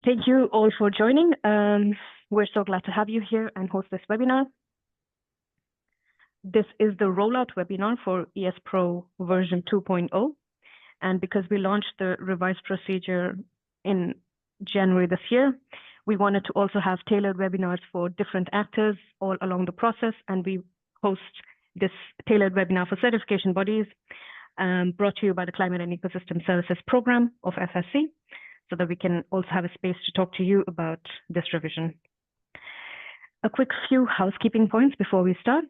Thank you all for joining. We're so glad to have you here and host this webinar. This is the rollout webinar for ES Pro version 2.0. And because we launched the revised procedure in January this year, we wanted to also have tailored webinars for different actors all along the process. And we host this tailored webinar for certification bodies brought to you by the Climate and Ecosystem Services Program of FSC, so that we can also have a space to talk to you about this revision. A quick few housekeeping points before we start.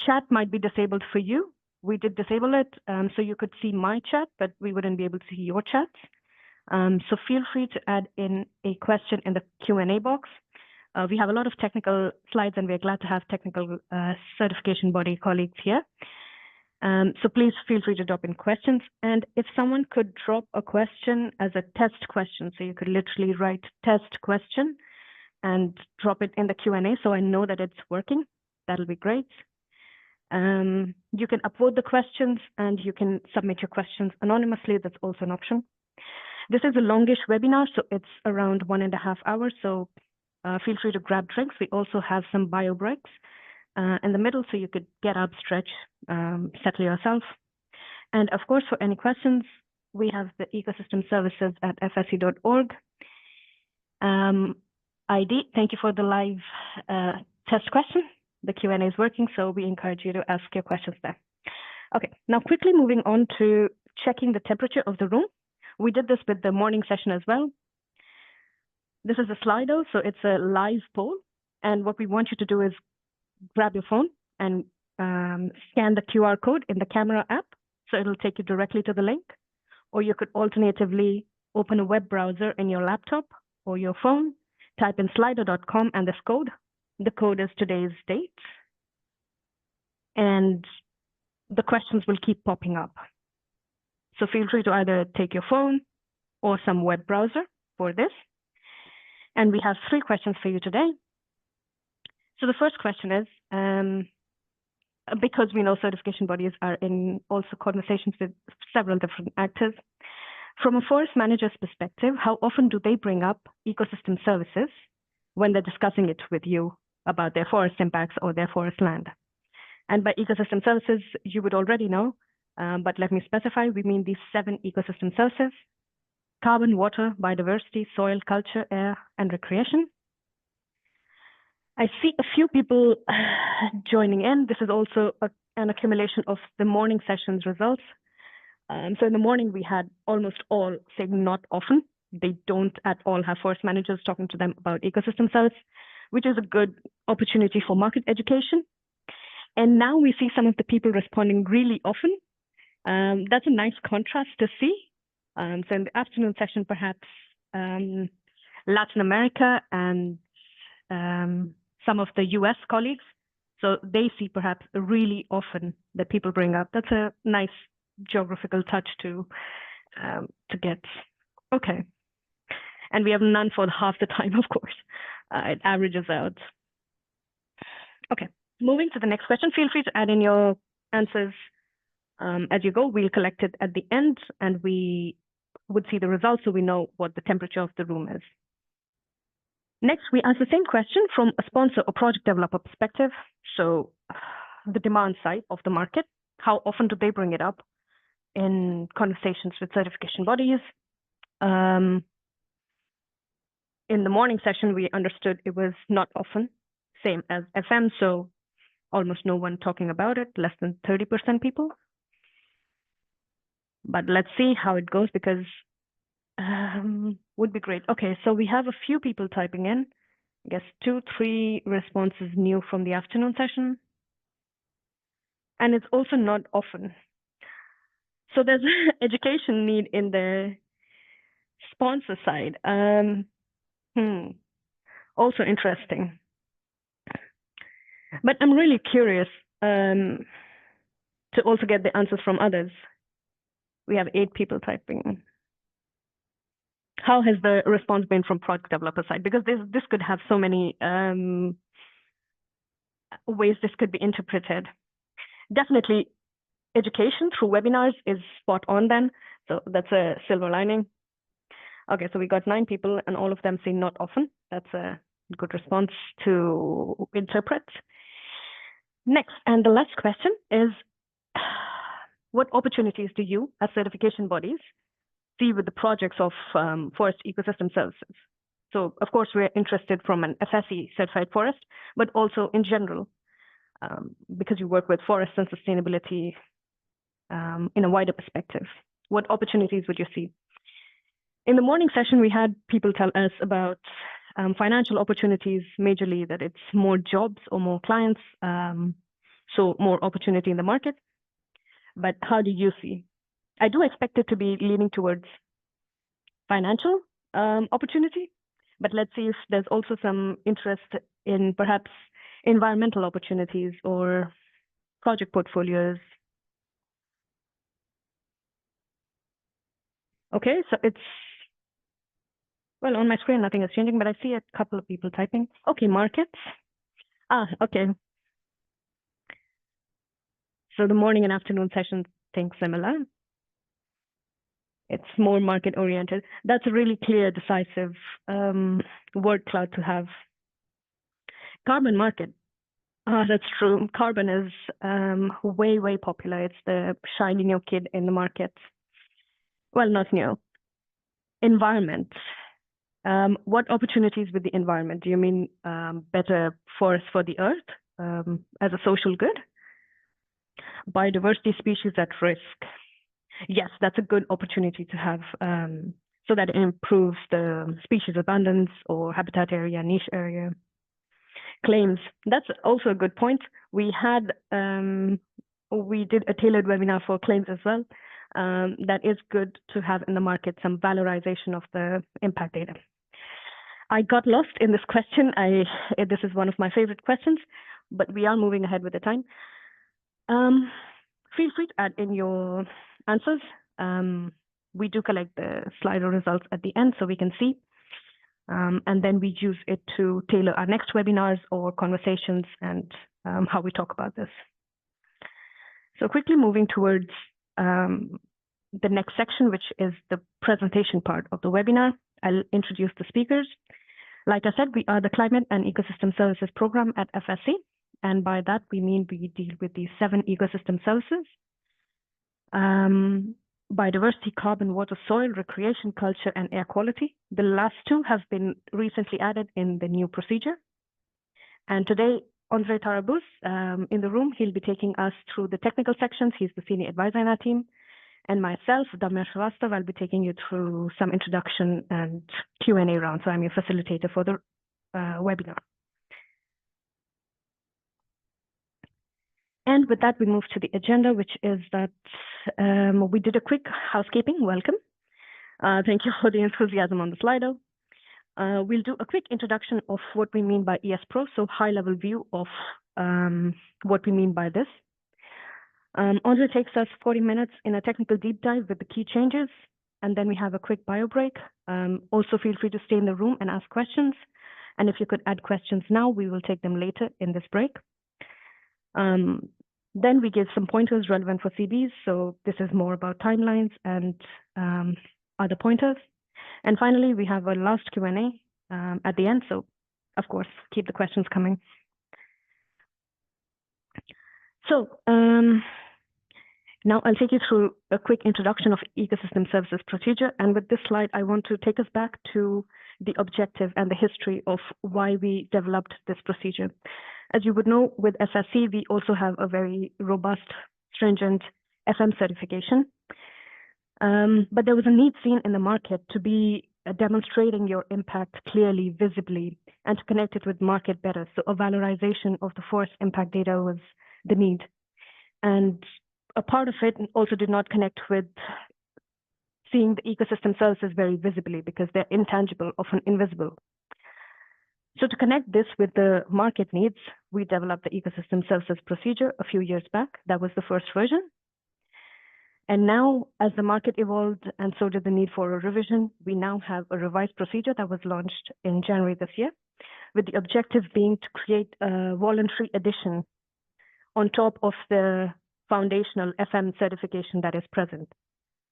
Chat might be disabled for you. We did disable it, so you could see my chat, but we wouldn't be able to see your chats. So feel free to add in a question in the Q&A box. We have a lot of technical slides, and we're glad to have technical certification body colleagues here. So please feel free to drop in questions. And if someone could drop a question as a test question, so you could literally write test question and drop it in the Q&A so I know that it's working, that'll be great. You can upvote the questions and you can submit your questions anonymously. That's also an option. This is a longish webinar, so it's around 1.5 hours. So feel free to grab drinks. We also have some bio breaks in the middle, so you could get up, stretch, settle yourself. And of course, for any questions, we have the ecosystemservices at fsc.org. ID, thank you for the live test question. The Q&A is working, so we encourage you to ask your questions there. Okay, now quickly moving on to checking the temperature of the room. We did this with the morning session as well. This is a Slido, so it's a live poll. And what we want you to do is grab your phone and scan the QR code in the camera app. So it'll take you directly to the link. Or you could alternatively open a web browser in your laptop or your phone, type in slido.com and this code. The code is today's date. And the questions will keep popping up. So feel free to either take your phone or some web browser for this. And we have 3 questions for you today. So the first question is, because we know certification bodies are in also conversations with several different actors, from a forest manager's perspective, how often do they bring up ecosystem services when they're discussing it with you about their forest impacts or their forest land? And by ecosystem services, you would already know, but let me specify, we mean these 7 ecosystem services: carbon, water, biodiversity, soil, culture, air, and recreation. I see a few people joining in. This is also an accumulation of the morning session's results. So in the morning, we had almost all saying not often. They don't at all have forest managers talking to them about ecosystem service, which is a good opportunity for market education. And now we see some of the people responding really often. That's a nice contrast to see. So in the afternoon session, perhaps Latin America and some of the US colleagues. So they see perhaps really often that people bring up. That's a nice geographical touch to get. Okay. And we have none for half the time, of course. It averages out. Okay, moving to the next question. Feel free to add in your answers as you go. We'll collect it at the end and we would see the results so we know what the temperature of the room is. Next, we ask the same question from a sponsor or project developer perspective. So the demand side of the market, how often do they bring it up in conversations with certification bodies? In the morning session, we understood it was not often, same as FM, so almost no one talking about it, less than 30% people. But let's see how it goes, because would be great. Okay, so we have a few people typing in. I guess 2, 3 responses new from the afternoon session. And it's also not often. So there's education need in the sponsor side. Also interesting. But I'm really curious to also get the answers from others. We have 8 people typing. How has the response been from product developer side? Because this could have so many ways this could be interpreted. Definitely education through webinars is spot on then. So that's a silver lining. Okay, so we got 9 people and all of them say not often. That's a good response to interpret. Next, and the last question is, what opportunities do you, as certification bodies, see with the projects of forest ecosystem services? So, of course, we're interested from an FSC certified forest, but also in general, because you work with forests and sustainability in a wider perspective. What opportunities would you see? In the morning session, we had people tell us about financial opportunities, majorly that it's more jobs or more clients, so more opportunity in the market. But how do you see? I do expect it to be leaning towards financial opportunity, but let's see if there's also some interest in perhaps environmental opportunities or project portfolios. Okay, so it's, well, on my screen, nothing is changing, but I see a couple of people typing. Okay, markets. Okay. So the morning and afternoon sessions think similar. It's more market oriented. That's a really clear, decisive word cloud to have. Carbon market. That's true. Carbon is way, way popular. It's the shiny new kid in the market. Well, not new. Environment. What opportunities with the environment? Do you mean better forests for the earth as a social good? Biodiversity, species at risk. Yes, that's a good opportunity to have, so that it improves the species abundance or habitat area, niche area. Claims, that's also a good point. We had, we did a tailored webinar for claims as well. That is good to have in the market, some valorization of the impact data. I got lost in this question. This is one of my favorite questions, but we are moving ahead with the time. Feel free to add in your answers. We do collect the Slido results at the end so we can see. And then we use it to tailor our next webinars or conversations and how we talk about this. So quickly moving towards the next section, which is the presentation part of the webinar. I'll introduce the speakers. Like I said, we are the Climate and Ecosystem Services program at FSC. And by that, we mean we deal with the 7 ecosystem services. Biodiversity, carbon, water, soil, recreation, culture, and air quality. The last 2 have been recently added in the new procedure. And today, Andre Tarabus in the room, he'll be taking us through the technical sections. He's the senior advisor in our team. And myself, Damya Shrivastava, I'll be taking you through some introduction and Q&A round. So I'm your facilitator for the webinar. And with that, we move to the agenda, which is that we did a quick housekeeping. Welcome. Thank you for the enthusiasm on the Slido. We'll do a quick introduction of what we mean by ES Pro, so high-level view of what we mean by this. Andre takes us 40 minutes in a technical deep dive with the key changes, and then we have a quick bio break. Also, feel free to stay in the room and ask questions. And if you could add questions now, we will take them later in this break. Then we give some pointers relevant for CBs. So this is more about timelines and other pointers. And finally, we have a last Q&A at the end. So, of course, keep the questions coming. So now I'll take you through a quick introduction of ecosystem services procedure. And with this slide, I want to take us back to the objective and the history of why we developed this procedure. As you would know, with FSC, we also have a very robust, stringent FM certification. But there was a need seen in the market to be demonstrating your impact clearly, visibly, and to connect it with market better. So a valorization of the forest impact data was the need. And a part of it also did not connect with seeing the ecosystem services very visibly because they're intangible, often invisible. So to connect this with the market needs, we developed the ecosystem services procedure a few years back. That was the first version. And now, as the market evolved and so did the need for a revision, we now have a revised procedure that was launched in January this year, with the objective being to create a voluntary addition on top of the foundational FM certification that is present.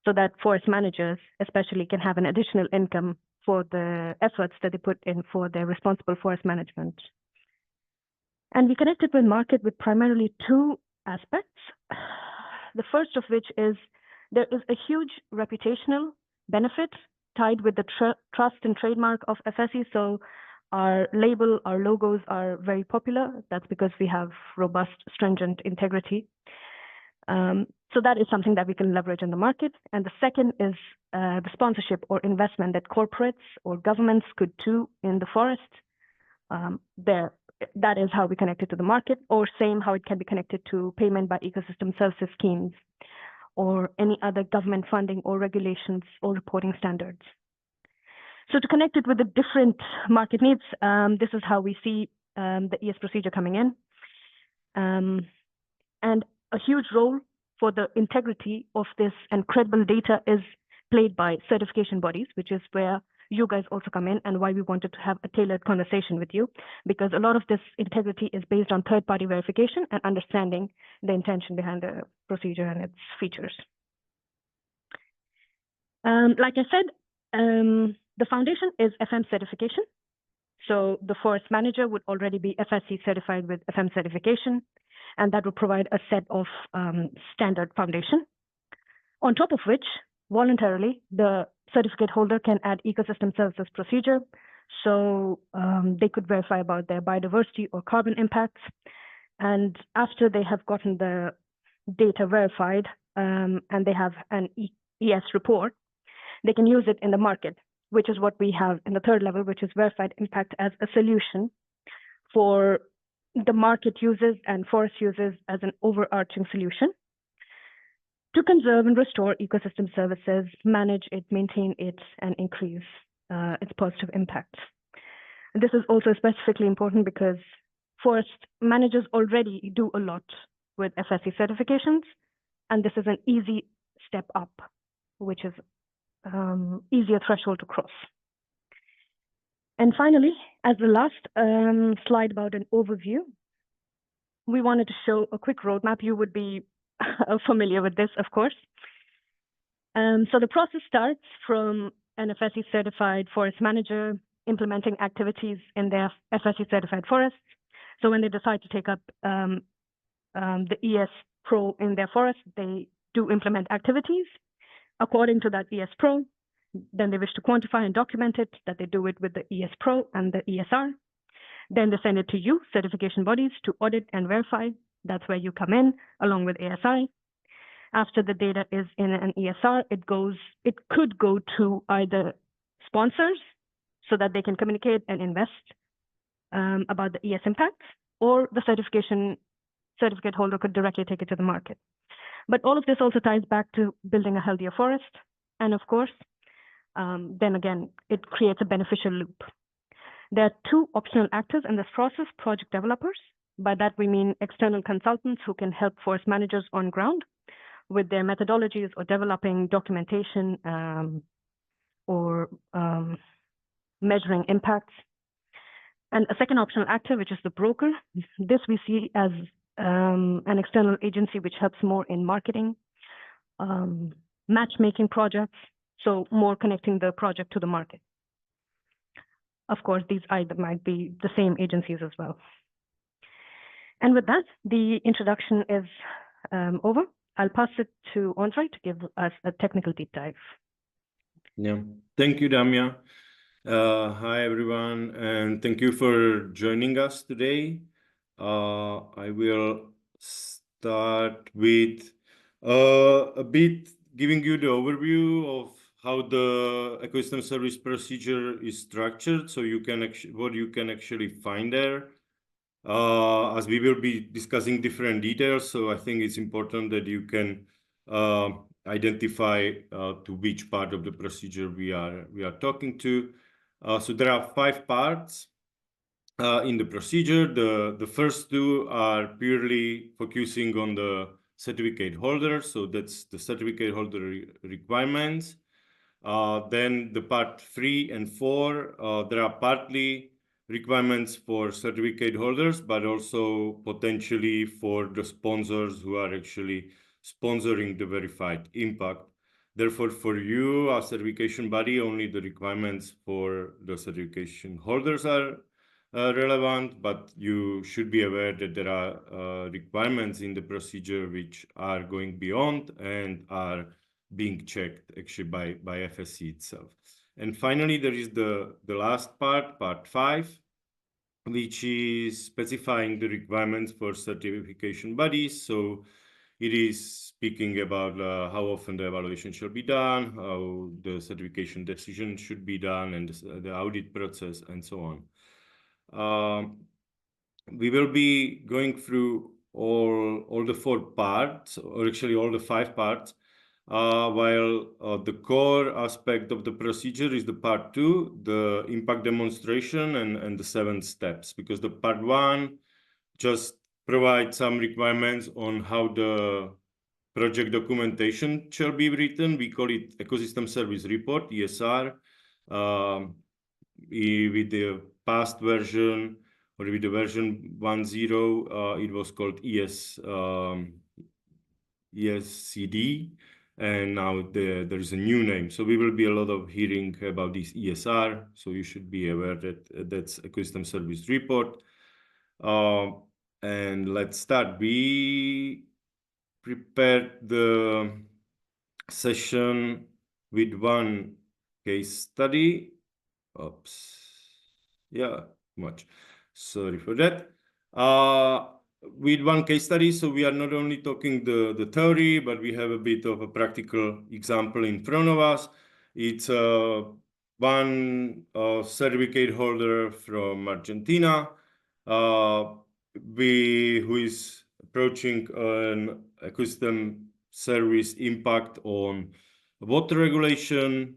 so that forest managers especially can have an additional income for the efforts that they put in for their responsible forest management. And we connected with market with primarily two aspects. The first of which is there is a huge reputational benefit tied with the trust and trademark of FSC. So our label, our logos are very popular. That's because we have robust, stringent integrity. So that is something that we can leverage in the market. And the second is the sponsorship or investment that corporates or governments could do in the forest. That is how we connect it to the market, or same how it can be connected to payment by ecosystem services schemes or any other government funding or regulations or reporting standards. So to connect it with the different market needs, this is how we see the ES procedure coming in. And a huge role for the integrity of this and credible data is played by certification bodies, which is where you guys also come in, and why we wanted to have a tailored conversation with you, because a lot of this integrity is based on third-party verification and understanding the intention behind the procedure and its features. Like I said, the foundation is FM certification. So the forest manager would already be FSC certified with FM certification, and that would provide a set of standard foundation. On top of which, voluntarily, the certificate holder can add ecosystem services procedure. So they could verify about their biodiversity or carbon impacts. And after they have gotten the data verified and they have an ES report, they can use it in the market, which is what we have in the third level, which is verified impact as a solution for the market users and forest users as an overarching solution to conserve and restore ecosystem services, manage it, maintain it, and increase its positive impacts. And this is also specifically important because forest managers already do a lot with FSC certifications, and this is an easy step up, which is easier threshold to cross. And finally, as the last slide about an overview, we wanted to show a quick roadmap. You would be familiar with this, of course. So the process starts from an FSC certified forest manager implementing activities in their FSC certified forests. So when they decide to take up the ES Pro in their forest, they do implement activities according to that ES Pro. Then they wish to quantify and document it, that they do it with the ES Pro and the ESR. Then they send it to you, certification bodies, to audit and verify. That's where you come in, along with ASI. After the data is in an ESR, it could go to either sponsors so that they can communicate and invest about the ES impacts, or the certificate holder could directly take it to the market. But all of this also ties back to building a healthier forest. And of course, then again, it creates a beneficial loop. There are two optional actors in this process: project developers. By that, we mean external consultants who can help forest managers on ground with their methodologies or developing documentation or measuring impacts. And a second optional actor, which is the broker. This we see as an external agency which helps more in marketing, matchmaking projects, so more connecting the project to the market. Of course, these either might be the same agencies as well. And with that, the introduction is over. I'll pass it to Andre to give us a technical deep dive. Yeah, thank you, Damia. Hi, everyone, and thank you for joining us today. I will start with a bit giving you the overview of how the ecosystem service procedure is structured, so you can what you can actually find there. As we will be discussing different details, so I think it's important that you can identify to which part of the procedure we are talking to. So there are 5 parts in the procedure. The first 2 are purely focusing on the certificate holder, so that's the certificate holder requirements. Then the part 3 and 4, there are partly requirements for certificate holders, but also potentially for the sponsors who are actually sponsoring the verified impact. Therefore, for you as certification body, only the requirements for the certification holders are relevant, but you should be aware that there are requirements in the procedure which are going beyond and are being checked actually by FSC itself. And finally, there is the last part 5, which is specifying the requirements for certification bodies. So it is speaking about how often the evaluation shall be done, how the certification decision should be done, and the audit process, and so on. We will be going through all the 4 parts, or actually all the 5 parts, while the core aspect of the procedure is the part 2, the impact demonstration and the 7 steps, because the part 1 just provides some requirements on how the project documentation shall be written. We call it Ecosystem Service Report, ESR. With the past version, or with the version 1.0, it was called ESCD, and now there is a new name. So we will be a lot of hearing about this ESR, so you should be aware that that's Ecosystem Service Report. And let's start. We prepared the session with one case study. Oops. Yeah, much. Sorry for that. With one case study, so we are not only talking the theory, but we have a bit of a practical example in front of us. It's one certificate holder from Argentina, who is approaching an ecosystem service impact on water regulation.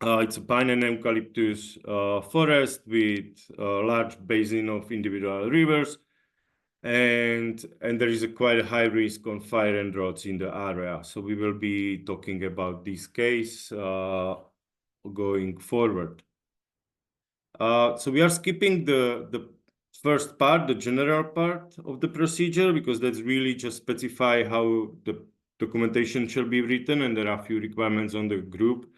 It's a pine and eucalyptus forest with a large basin of individual rivers, and there is quite a high risk on fire and droughts in the area. So we will be talking about this case going forward. So we are skipping the first part, the general part of the procedure, because that's really just specify how the documentation shall be written, and there are a few requirements on the group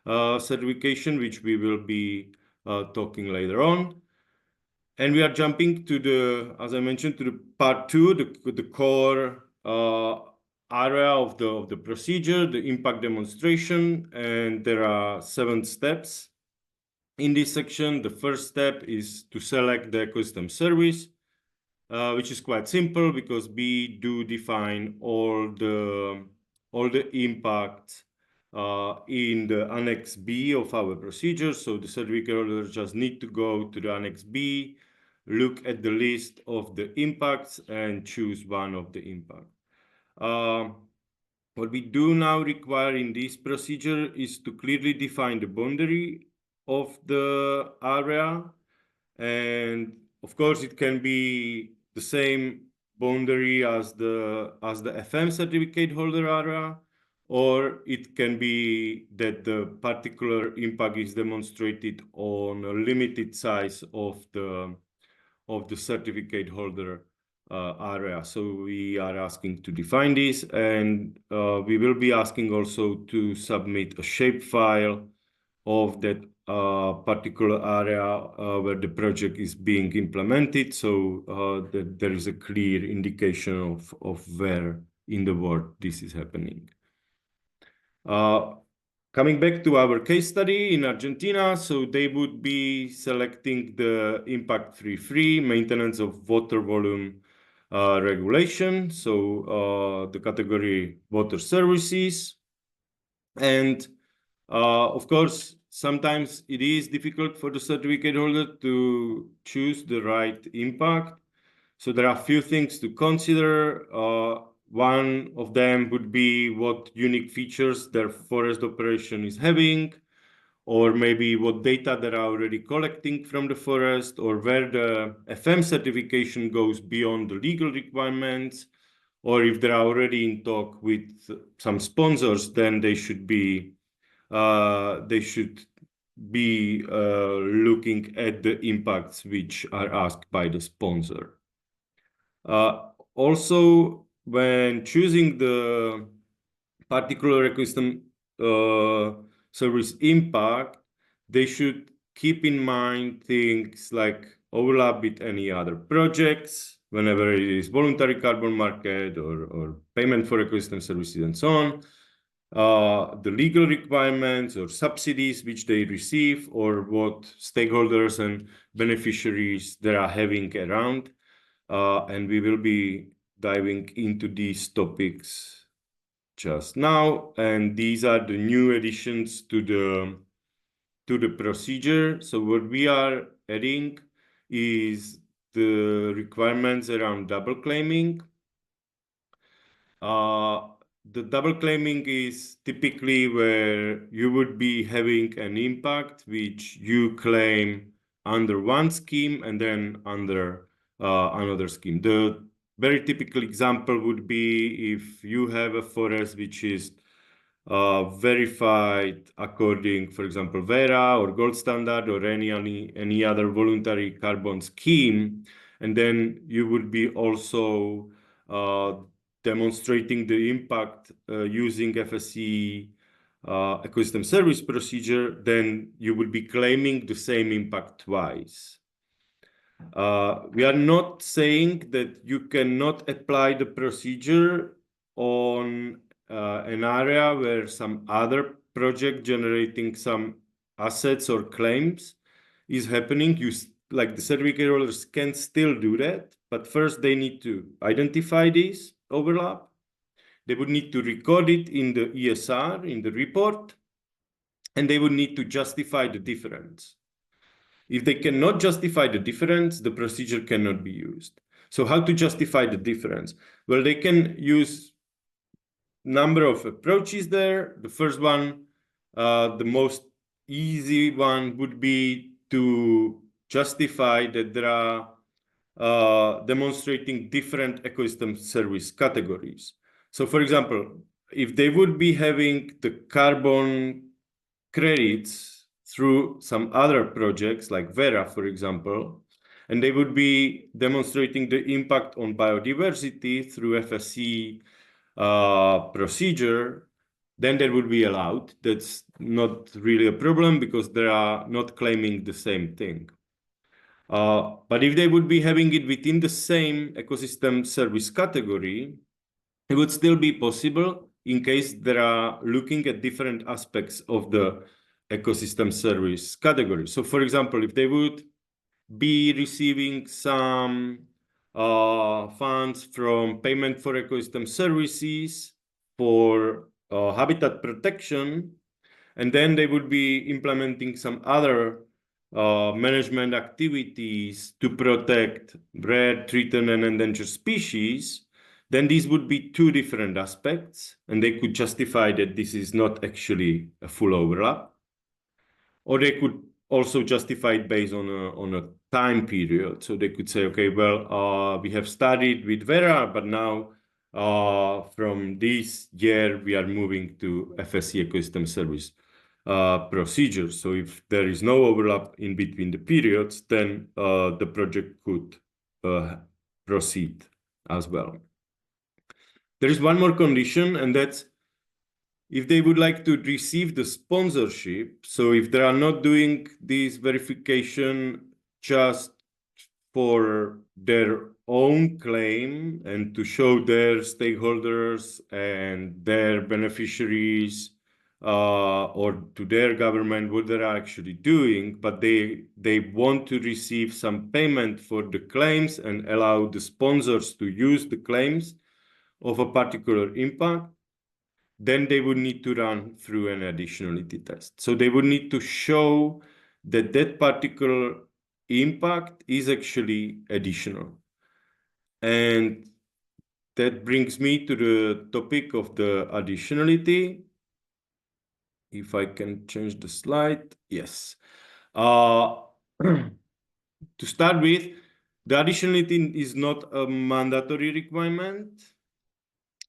certification, which we will be talking later on. And we are jumping to the, as I mentioned, to the part 2, the core area of the procedure, the impact demonstration, and there are 7 steps. In this section, the first step is to select the ecosystem service, which is quite simple because we do define all the impacts in the Annex B of our procedure. So the certificate holders just need to go to the Annex B, look at the list of the impacts, and choose one of the impacts. What we do now require in this procedure is to clearly define the boundary of the area, and of course it can be the same boundary as the FM certificate holder area, or it can be that the particular impact is demonstrated on a limited size of the certificate holder area. So we are asking to define this, and we will be asking also to submit a shapefile of that particular area where the project is being implemented, so that there is a clear indication of where in the world this is happening. Coming back to our case study in Argentina, so they would be selecting the impact 3.3, maintenance of water volume regulation, so the category water services. And of course, sometimes it is difficult for the certificate holder to choose the right impact. So there are a few things to consider. One of them would be what unique features their forest operation is having, or maybe what data they're already collecting from the forest, or where the FM certification goes beyond the legal requirements, or if they're already in talk with some sponsors, then they should be looking at the impacts which are asked by the sponsor. Also, when choosing the particular ecosystem service impact, they should keep in mind things like overlap with any other projects, whenever it is voluntary carbon market or payment for ecosystem services and so on, the legal requirements or subsidies which they receive, or what stakeholders and beneficiaries they are having around. And we will be diving into these topics just now. And these are the new additions to the procedure. So what we are adding is the requirements around double claiming. The double claiming is typically where you would be having an impact which you claim under one scheme and then under another scheme. The very typical example would be if you have a forest which is verified according, for example, Vera or Gold Standard or any other voluntary carbon scheme, and then you would be also demonstrating the impact using FSC ecosystem service procedure, then you would be claiming the same impact twice. We are not saying that you cannot apply the procedure on an area where some other project generating some assets or claims is happening. Like the certificate holders can still do that, but first they need to identify this overlap. They would need to record it in the ESR, in the report, and they would need to justify the difference. If they cannot justify the difference, the procedure cannot be used. So how to justify the difference? Well, they can use number of approaches there. The first one, the most easy one would be to justify that there are demonstrating different ecosystem service categories. So for example, if they would be having the carbon credits through some other projects like Vera, for example, and they would be demonstrating the impact on biodiversity through FSC procedure, then that would be allowed. That's not really a problem because they are not claiming the same thing. But if they would be having it within the same ecosystem service category, it would still be possible in case they are looking at different aspects of the ecosystem service category. So for example, if they would be receiving some funds from payment for ecosystem services for habitat protection, and then they would be implementing some other management activities to protect rare, threatened, and endangered species, then these would be two different aspects, and they could justify that this is not actually a full overlap. Or they could also justify it based on a time period. So they could say, okay, well, we have started with Vera, but now from this year, we are moving to FSC ecosystem service procedure. So if there is no overlap in between the periods, then the project could proceed as well. There is one more condition, and that's if they would like to receive the sponsorship. So if they are not doing this verification just for their own claim and to show their stakeholders and their beneficiaries or to their government what they're actually doing, but they want to receive some payment for the claims and allow the sponsors to use the claims of a particular impact, then they would need to run through an additionality test. So they would need to show that that particular impact is actually additional. And that brings me to the topic of the additionality. If I can change the slide, yes. To start with, the additionality is not a mandatory requirement,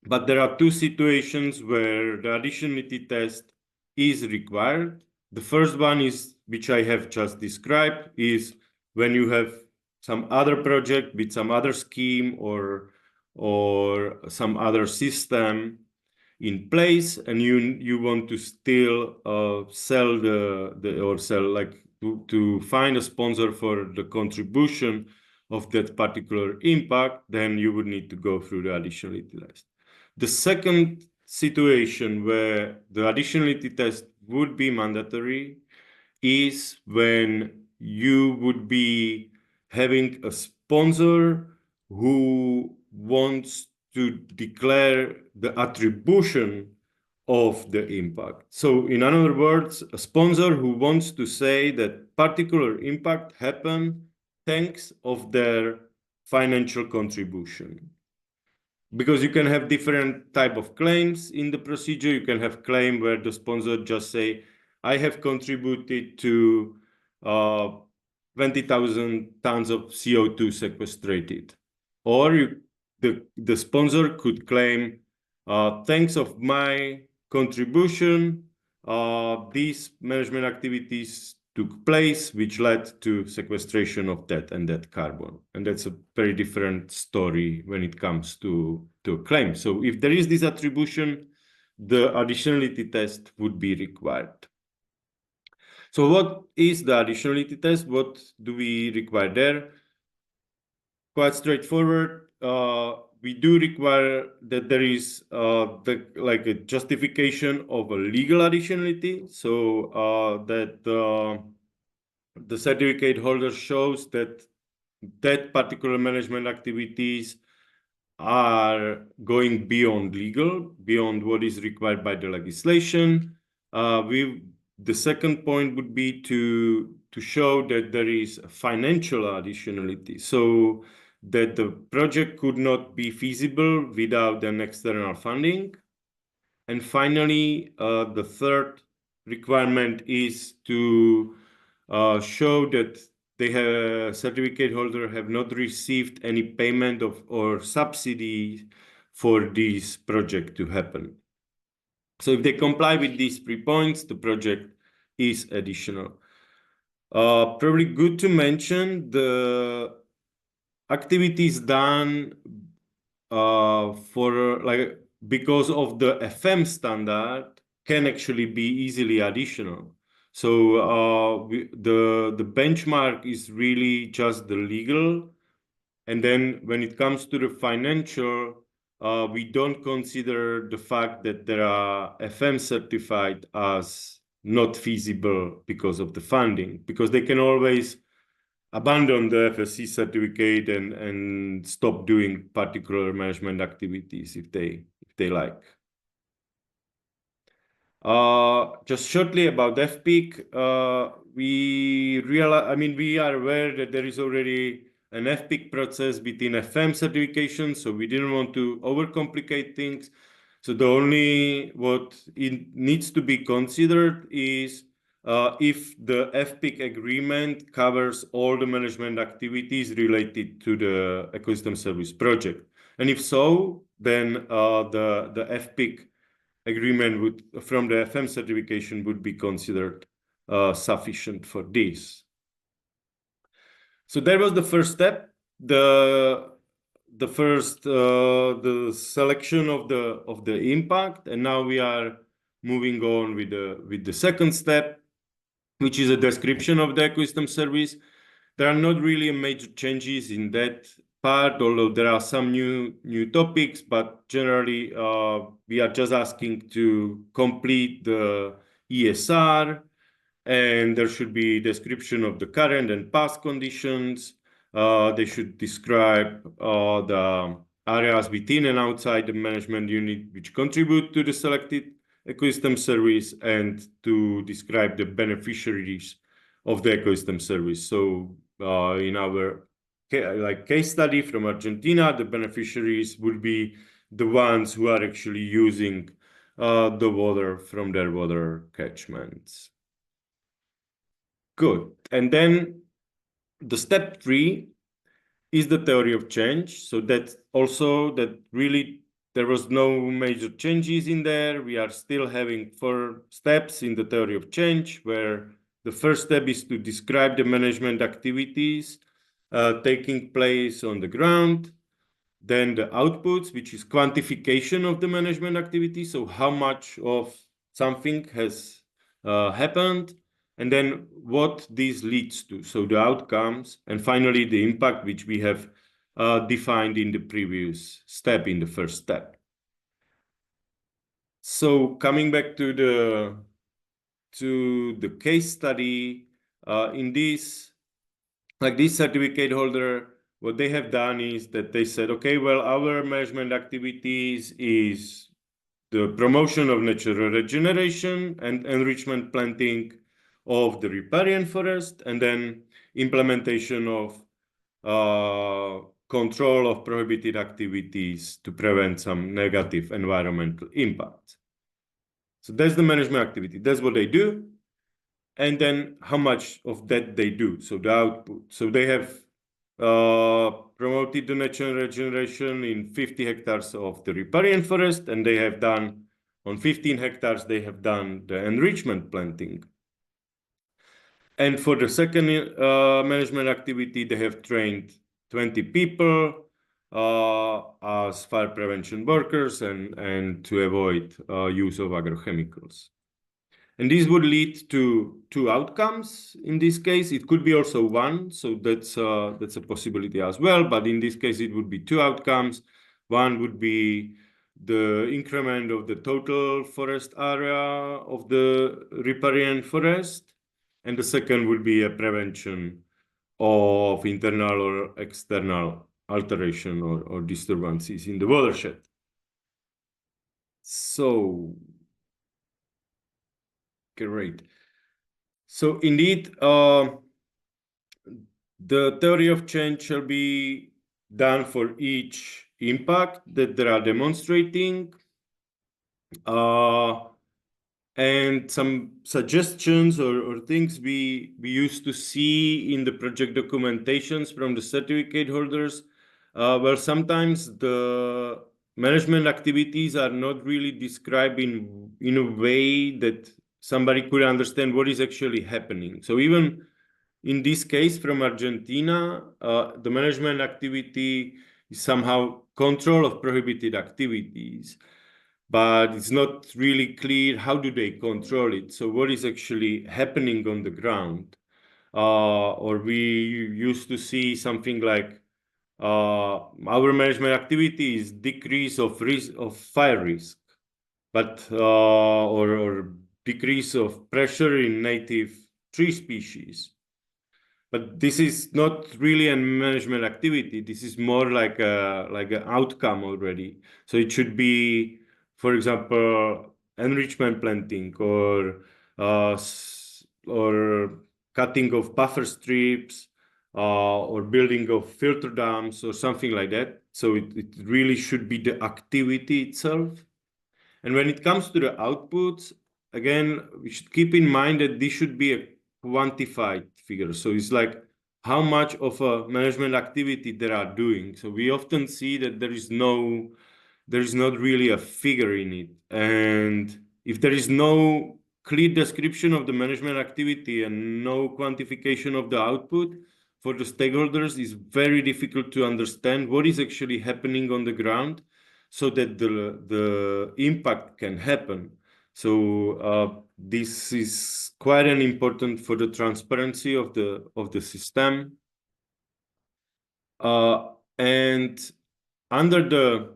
but there are two situations where the additionality test is required. The first one is, which I have just described, is when you have some other project with some other scheme or some other system, in place, and you want to still sell to find a sponsor for the contribution of that particular impact, then you would need to go through the additionality test. The second situation where the additionality test would be mandatory is when you would be having a sponsor who wants to declare the attribution of the impact. So in other words, a sponsor who wants to say that particular impact happened thanks of their financial contribution. Because you can have different type of claims in the procedure. You can have claim where the sponsor just say, I have contributed to 20,000 tons of CO2 sequestrated. Or the sponsor could claim, thanks of my contribution, these management activities took place, which led to sequestration of that and that carbon. And that's a very different story when it comes to a claim. So if there is this attribution, the additionality test would be required. So what is the additionality test? What do we require there? Quite straightforward. We do require that there is a justification of a legal additionality, so that the certificate holder shows that that particular management activities are going beyond legal, beyond what is required by the legislation. The second point would be to show that there is financial additionality, so that the project could not be feasible without an external funding. And finally, the third requirement is to show that certificate holder have not received any payment or subsidy for this project to happen. So if they comply with these 3 points, the project is additional. Probably good to mention the activities done because of the FM standard can actually be easily additional. So the benchmark is really just the legal. And then when it comes to the financial, we don't consider the fact that there are FM certified as not feasible because of the funding, because they can always abandon the FSC certificate and stop doing particular management activities if they like. Just shortly about FPIC, we are aware that there is already an FPIC process between FM certification, so we didn't want to overcomplicate things. So the only what it needs to be considered is if the FPIC agreement covers all the management activities related to the ecosystem service project. And if so, then the FPIC agreement from the FM certification would be considered sufficient for this. So that was the first step, the selection of the impact, and now we are moving on with the second step, which is a description of the ecosystem service. There are not really major changes in that part, although there are some new topics, but generally we are just asking to complete the ESR, and there should be description of the current and past conditions. They should describe the areas within and outside the management unit which contribute to the selected ecosystem service, and to describe the beneficiaries of the ecosystem service. So in our case study from Argentina, the beneficiaries would be the ones who are actually using the water from their water catchments. Good. And then the step 3 is the theory of change. So that really there was no major changes in there. We are still having 4 steps in the theory of change, where the first step is to describe the management activities taking place on the ground. Then the outputs, which is quantification of the management activity. So how much of something has happened, and then what this leads to. So the outcomes, and finally the impact, which we have defined in the previous step, in the first step. So coming back to the case study, in this, like this certificate holder, what they have done is that they said, okay, well, our management activities is the promotion of natural regeneration and enrichment planting of the riparian forest, and then implementation of control of prohibited activities to prevent some negative environmental impact. So that's the management activity. That's what they do. And then how much of that they do. So the output. So they have promoted the natural regeneration in 50 hectares of the riparian forest, and they have done on 15 hectares, they have done the enrichment planting. And for the second management activity, they have trained 20 people as fire prevention workers and to avoid use of agrochemicals. And this would lead to two outcomes. In this case, it could be also one, so that's a possibility as well. But in this case, it would be two outcomes. One would be the increment of the total forest area of the riparian forest, and the second would be a prevention of internal or external alteration or disturbances in the watershed. So, great. So indeed, the theory of change shall be done for each impact that they are demonstrating. And some suggestions or things we used to see in the project documentations from the certificate holders, well, sometimes the management activities are not really described in a way that somebody could understand what is actually happening. So even in this case from Argentina, the management activity is somehow control of prohibited activities, but it's not really clear how do they control it. So what is actually happening on the ground? Or we used to see something like our management activity is decrease of risk of fire risk, but or decrease of pressure in native tree species. But this is not really a management activity. This is more like an outcome already. So it should be, for example, enrichment planting or cutting of buffer strips or building of filter dams or something like that. So it really should be the activity itself. And when it comes to the outputs, again, we should keep in mind that this should be a quantified figure. So it's like how much of a management activity they are doing. So we often see that there is not really a figure in it. And if there is no clear description of the management activity and no quantification of the output for the stakeholders, it's very difficult to understand what is actually happening on the ground so that the impact can happen. So this is quite an important for the transparency of the system. And under the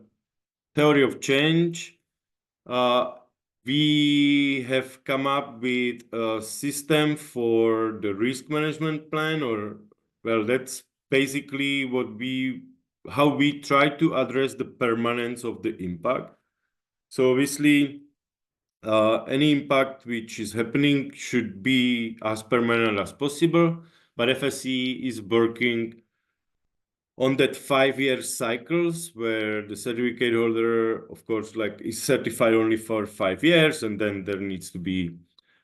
theory of change, we have come up with a system for the risk management plan, or well, that's basically how we try to address the permanence of the impact. So obviously, any impact which is happening should be as permanent as possible, but FSC is working on that 5-year cycles where the certificate holder, of course, like is certified only for 5 years, and then there needs to be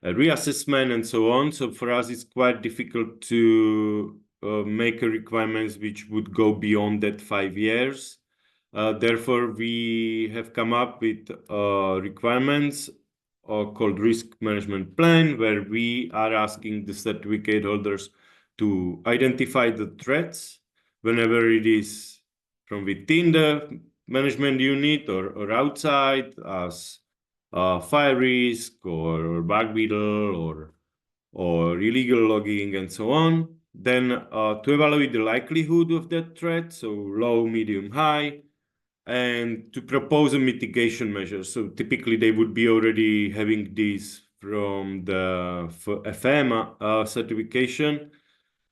a reassessment and so on. So for us, it's quite difficult to make a requirements which would go beyond that 5 years. Therefore, we have come up with requirements called risk management plan, where we are asking the certificate holders to identify the threats whenever it is within the management unit or outside as fire risk or bug beetle or illegal logging and so on. Then to evaluate the likelihood of that threat, so low, medium, high, and to propose a mitigation measure. So typically they would be already having these from the FM certification,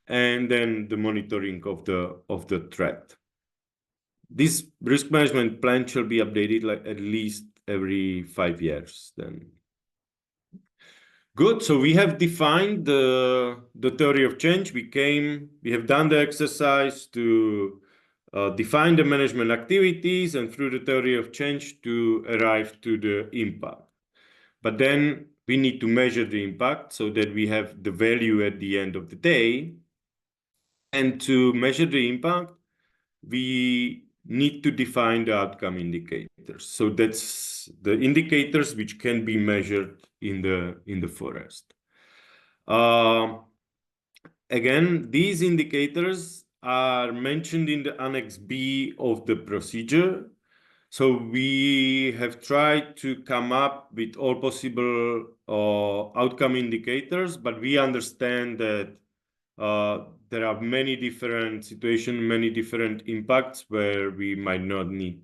and then the monitoring of the threat. This risk management plan shall be updated like at least every 5 years then. Good, so we have defined the theory of change. We have done the exercise to define the management activities and through the theory of change to arrive to the impact. But then we need to measure the impact so that we have the value at the end of the day. And to measure the impact, we need to define the outcome indicators. So that's the indicators which can be measured in the forest. Again, these indicators are mentioned in the Annex B of the procedure. So we have tried to come up with all possible outcome indicators, but we understand that there are many different situations, many different impacts where we might not need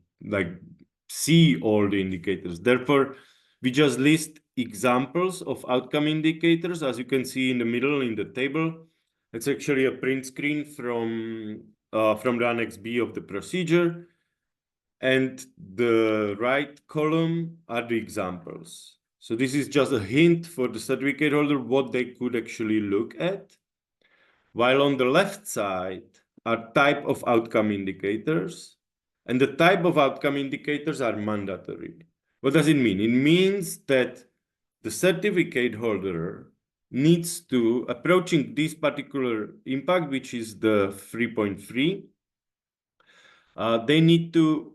see all the indicators. Therefore, we just list examples of outcome indicators, as you can see in the middle in the table. It's actually a print screen from the Annex B of the procedure. And the right column are the examples. So this is just a hint for the certificate holder what they could actually look at. While on the left side are type of outcome indicators, and the type of outcome indicators are mandatory. What does it mean? It means that the certificate holder needs to, approaching this particular impact, which is the 3.3, they need to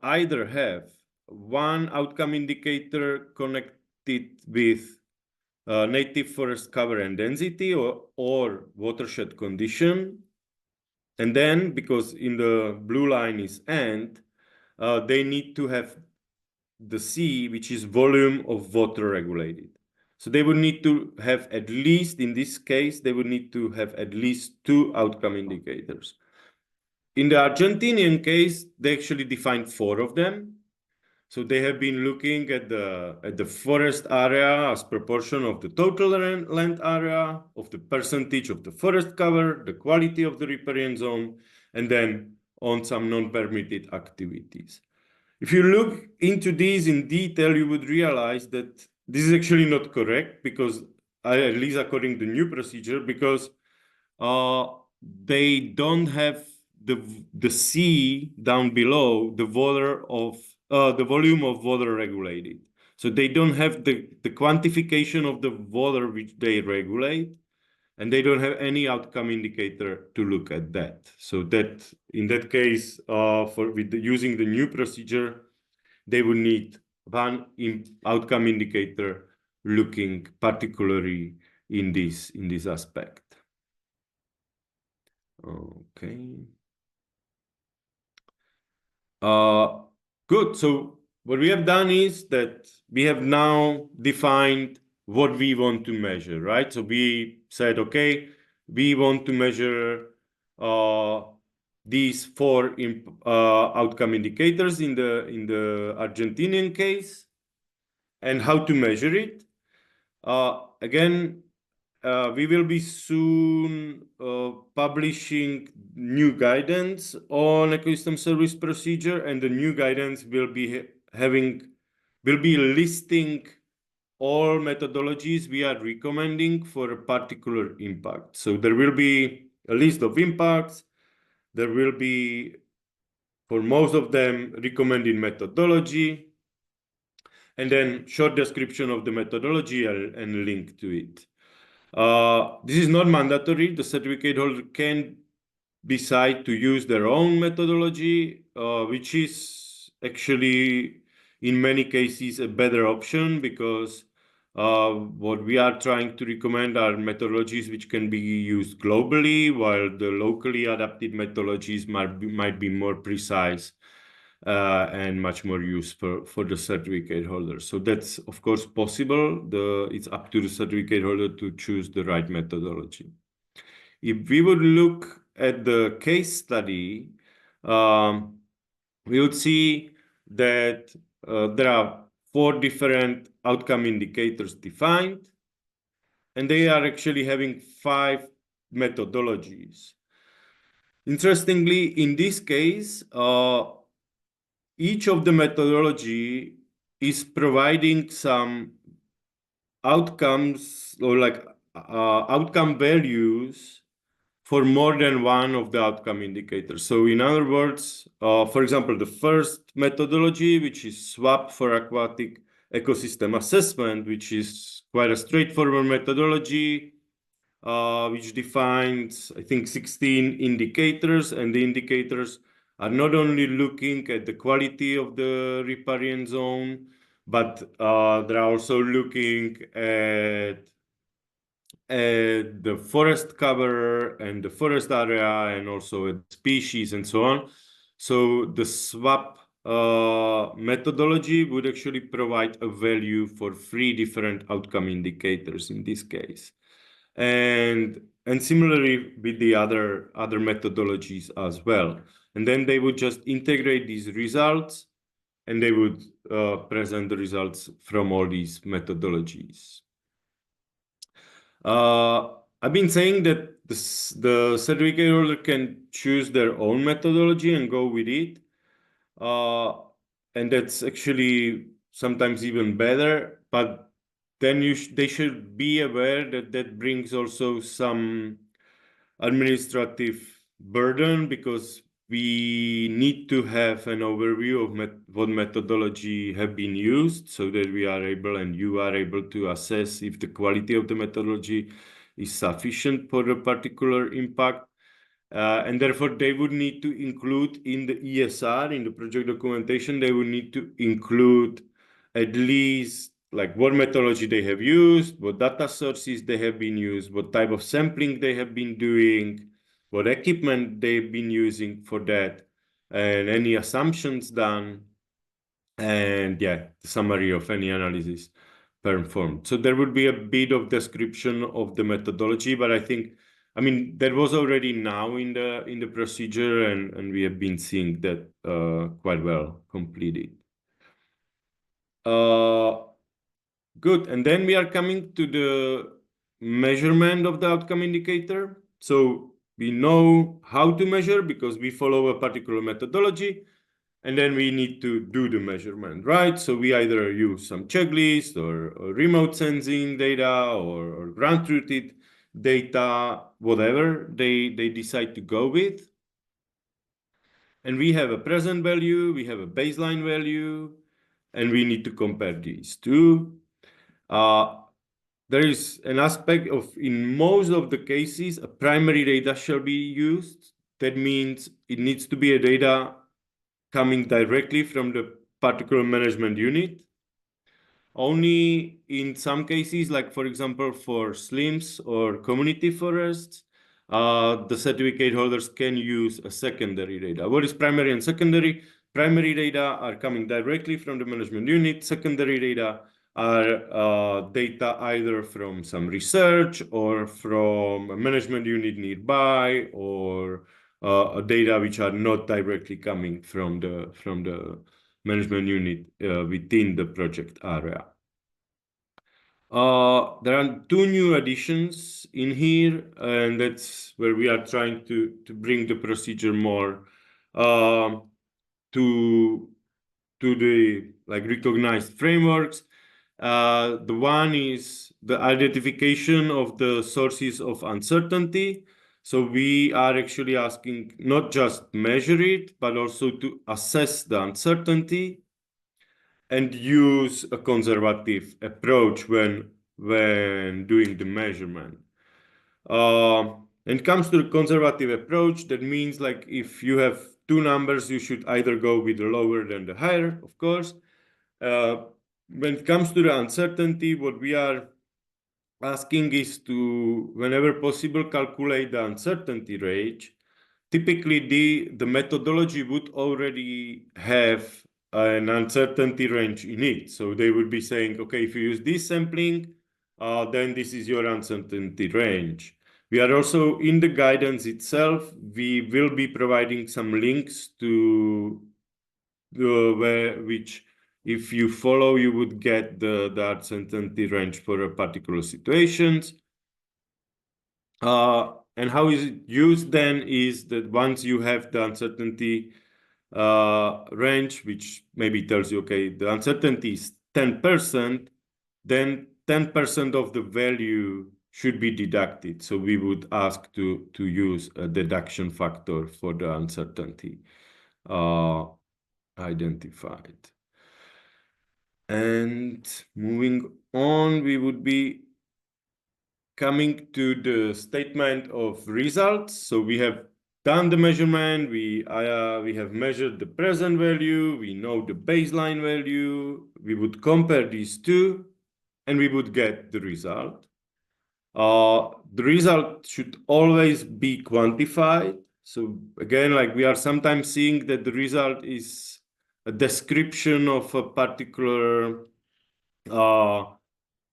either have one outcome indicator connected with native forest cover and density or watershed condition. And then, because in the blue line is and, they need to have the C, which is volume of water regulated. So they would need to have at least, in this case, they would need to have at least 2 outcome indicators. In the Argentinian case, they actually defined 4 of them. So they have been looking at the forest area as proportion of the total land area, of the percentage of the forest cover, the quality of the riparian zone, and then on some non-permitted activities. If you look into these in detail, you would realize that this is actually not correct, because at least according to the new procedure, because they don't have the C down below the volume of water regulated. So they don't have the quantification of the water which they regulate, and they don't have any outcome indicator to look at that. So that in that case, using the new procedure, they would need one outcome indicator looking particularly in this aspect. Okay. Good. So what we have done is that we have now defined what we want to measure, right? So we said, okay, we want to measure these 4 outcome indicators in the Argentinian case, and how to measure it. Again, we will be soon publishing new guidance on ecosystem service procedure, and the new guidance will be listing all methodologies we are recommending for a particular impact. So there will be a list of impacts. There will be, for most of them, recommended methodology, and then short description of the methodology and link to it. This is not mandatory. The certificate holder can decide to use their own methodology, which is actually in many cases a better option, because What we are trying to recommend are methodologies which can be used globally, while the locally adapted methodologies might be more precise and much more useful for the certificate holder. So that's, of course, possible. It's up to the certificate holder to choose the right methodology. If we would look at the case study, we would see that there are 4 different outcome indicators defined, and they are actually having 5 methodologies. Interestingly, in this case, each of the methodology is providing some outcomes or like outcome values for more than one of the outcome indicators. So in other words, for example, the first methodology, which is SWAP for aquatic ecosystem assessment, which is quite a straightforward methodology, which defines, I think, 16 indicators, and the indicators are not only looking at the quality of the riparian zone, but they're also looking at the forest cover and the forest area, and also at species and so on. So the SWAP methodology would actually provide a value for 3 different outcome indicators in this case. And similarly with the other methodologies as well. And then they would just integrate these results, and they would present the results from all these methodologies. I've been saying that the certificate holder can choose their own methodology and go with it. And that's actually sometimes even better, but then they should be aware that that brings also some administrative burden, because we need to have an overview of what methodology have been used, so that we are able and you are able to assess if the quality of the methodology is sufficient for a particular impact. And therefore, they would need to include in the ESR, in the project documentation, they would need to include at least like what methodology they have used, what data sources they have been used, what type of sampling they have been doing, what equipment they've been using for that, and any assumptions done, and yeah, the summary of any analysis performed. So there would be a bit of description of the methodology, but I mean, that was already now in the procedure, and we have been seeing that quite well completed. Good. And then we are coming to the measurement of the outcome indicator. So we know how to measure because we follow a particular methodology, and then we need to do the measurement, right? So we either use some checklist or remote sensing data or ground truthed data, whatever they decide to go with. And we have a present value, we have a baseline value, and we need to compare these two. There is an aspect of, in most of the cases, a primary data shall be used. That means it needs to be a data coming directly from the particular management unit. Only in some cases, like for example, for SLIMs or community forests, the certificate holders can use a secondary data. What is primary and secondary? Primary data are coming directly from the management unit. Secondary data are data either from some research or from a management unit nearby, or data which are not directly coming from the management unit within the project area. There are 2 new additions in here, and that's where we are trying to bring the procedure more to the like recognized frameworks. The one is the identification of the sources of uncertainty. So we are actually asking not just measure it, but also to assess the uncertainty and use a conservative approach when doing the measurement. When it comes to the conservative approach, that means like if you have 2 numbers, you should either go with the lower than the higher, of course. when it comes to the uncertainty, what we are asking is to, whenever possible, calculate the uncertainty range. Typically, the methodology would already have an uncertainty range in it. So they would be saying, okay, if you use this sampling, then this is your uncertainty range. We are also in the guidance itself, we will be providing some links to which if you follow, you would get the uncertainty range for a particular situations. And how is it used then is that once you have the uncertainty range, which maybe tells you, okay, the uncertainty is 10%, then 10% of the value should be deducted. So we would ask to use a deduction factor for the uncertainty identified. And moving on, we would be coming to the statement of results. So we have done the measurement, we have measured the present value, we know the baseline value, we would compare these two, and we would get the result. The result should always be quantified. So again, like we are sometimes seeing that the result is a description of a particular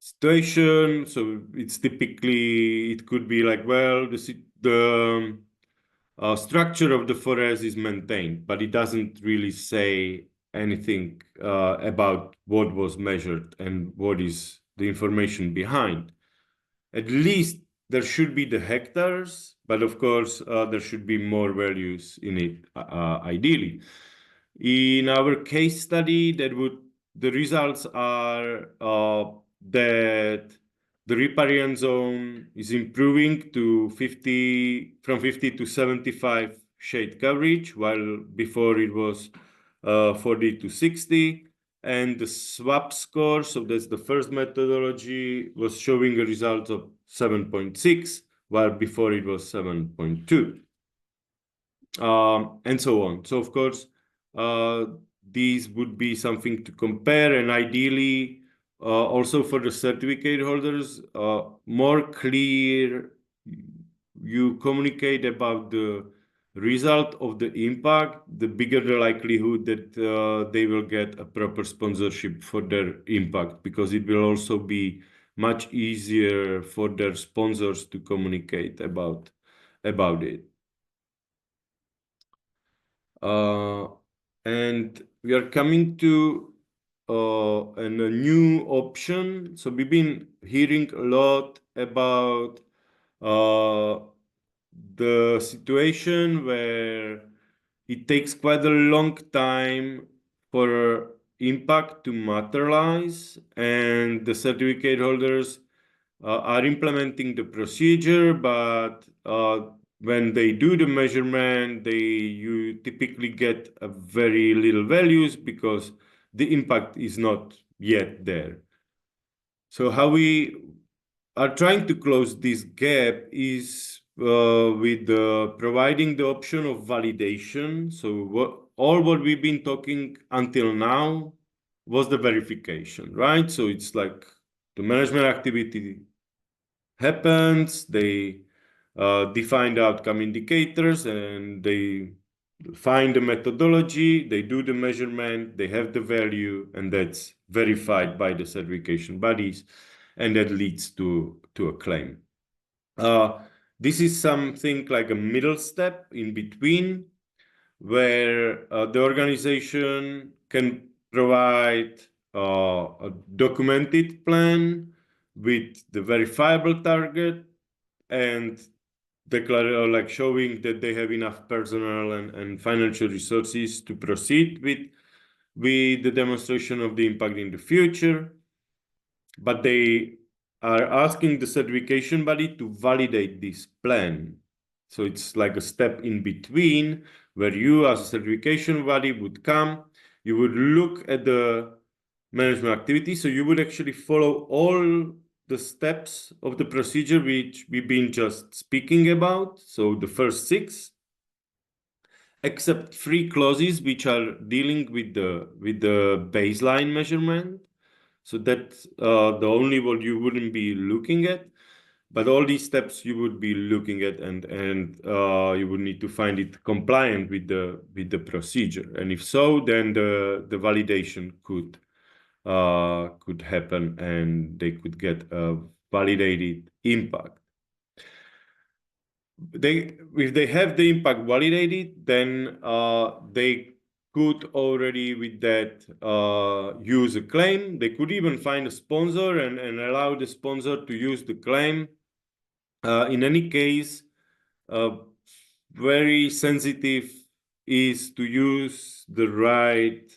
situation. So it's typically, it could be like, well, the structure of the forest is maintained, but it doesn't really say anything about what was measured and what is the information behind. At least there should be the hectares, but of course, there should be more values in it, ideally. In our case study, the results are that the riparian zone is improving from 50 to 75 shade coverage, while before it was 40 to 60. And the swap score, so that's the first methodology, was showing a result of 7.6, while before it was 7.2. And so on. So of course, these would be something to compare, and ideally, also for the certificate holders, more clear you communicate about the result of the impact, the bigger the likelihood that they will get a proper sponsorship for their impact, because it will also be much easier for their sponsors to communicate about it. And we are coming to a new option. So we've been hearing a lot about the situation where it takes quite a long time for impact to materialize, and the certificate holders are implementing the procedure, but when they do the measurement, you typically get a very little values because the impact is not yet there. So how we are trying to close this gap is with providing the option of validation. So what we've been talking until now was the verification, right? So it's like the management activity happens, they define the outcome indicators, and they find the methodology, they do the measurement, they have the value, and that's verified by the certification bodies, and that leads to a claim. This is something like a middle step in between, where the organization can provide a documented plan with the verifiable target and declare, like showing that they have enough personnel and financial resources to proceed with the demonstration of the impact in the future. But they are asking the certification body to validate this plan. So it's like a step in between where you as a certification body would come, you would look at the management activity. So you would actually follow all the steps of the procedure which we've been just speaking about. So the first 6, except 3 clauses which are dealing with the baseline measurement. So that's the only what you wouldn't be looking at. But all these steps you would be looking at, and you would need to find it compliant with the procedure. And if so, then the validation could happen, and they could get a validated impact. If they have the impact validated, then they could already with that use a claim. They could even find a sponsor and allow the sponsor to use the claim. In any case, very sensitive is to use the right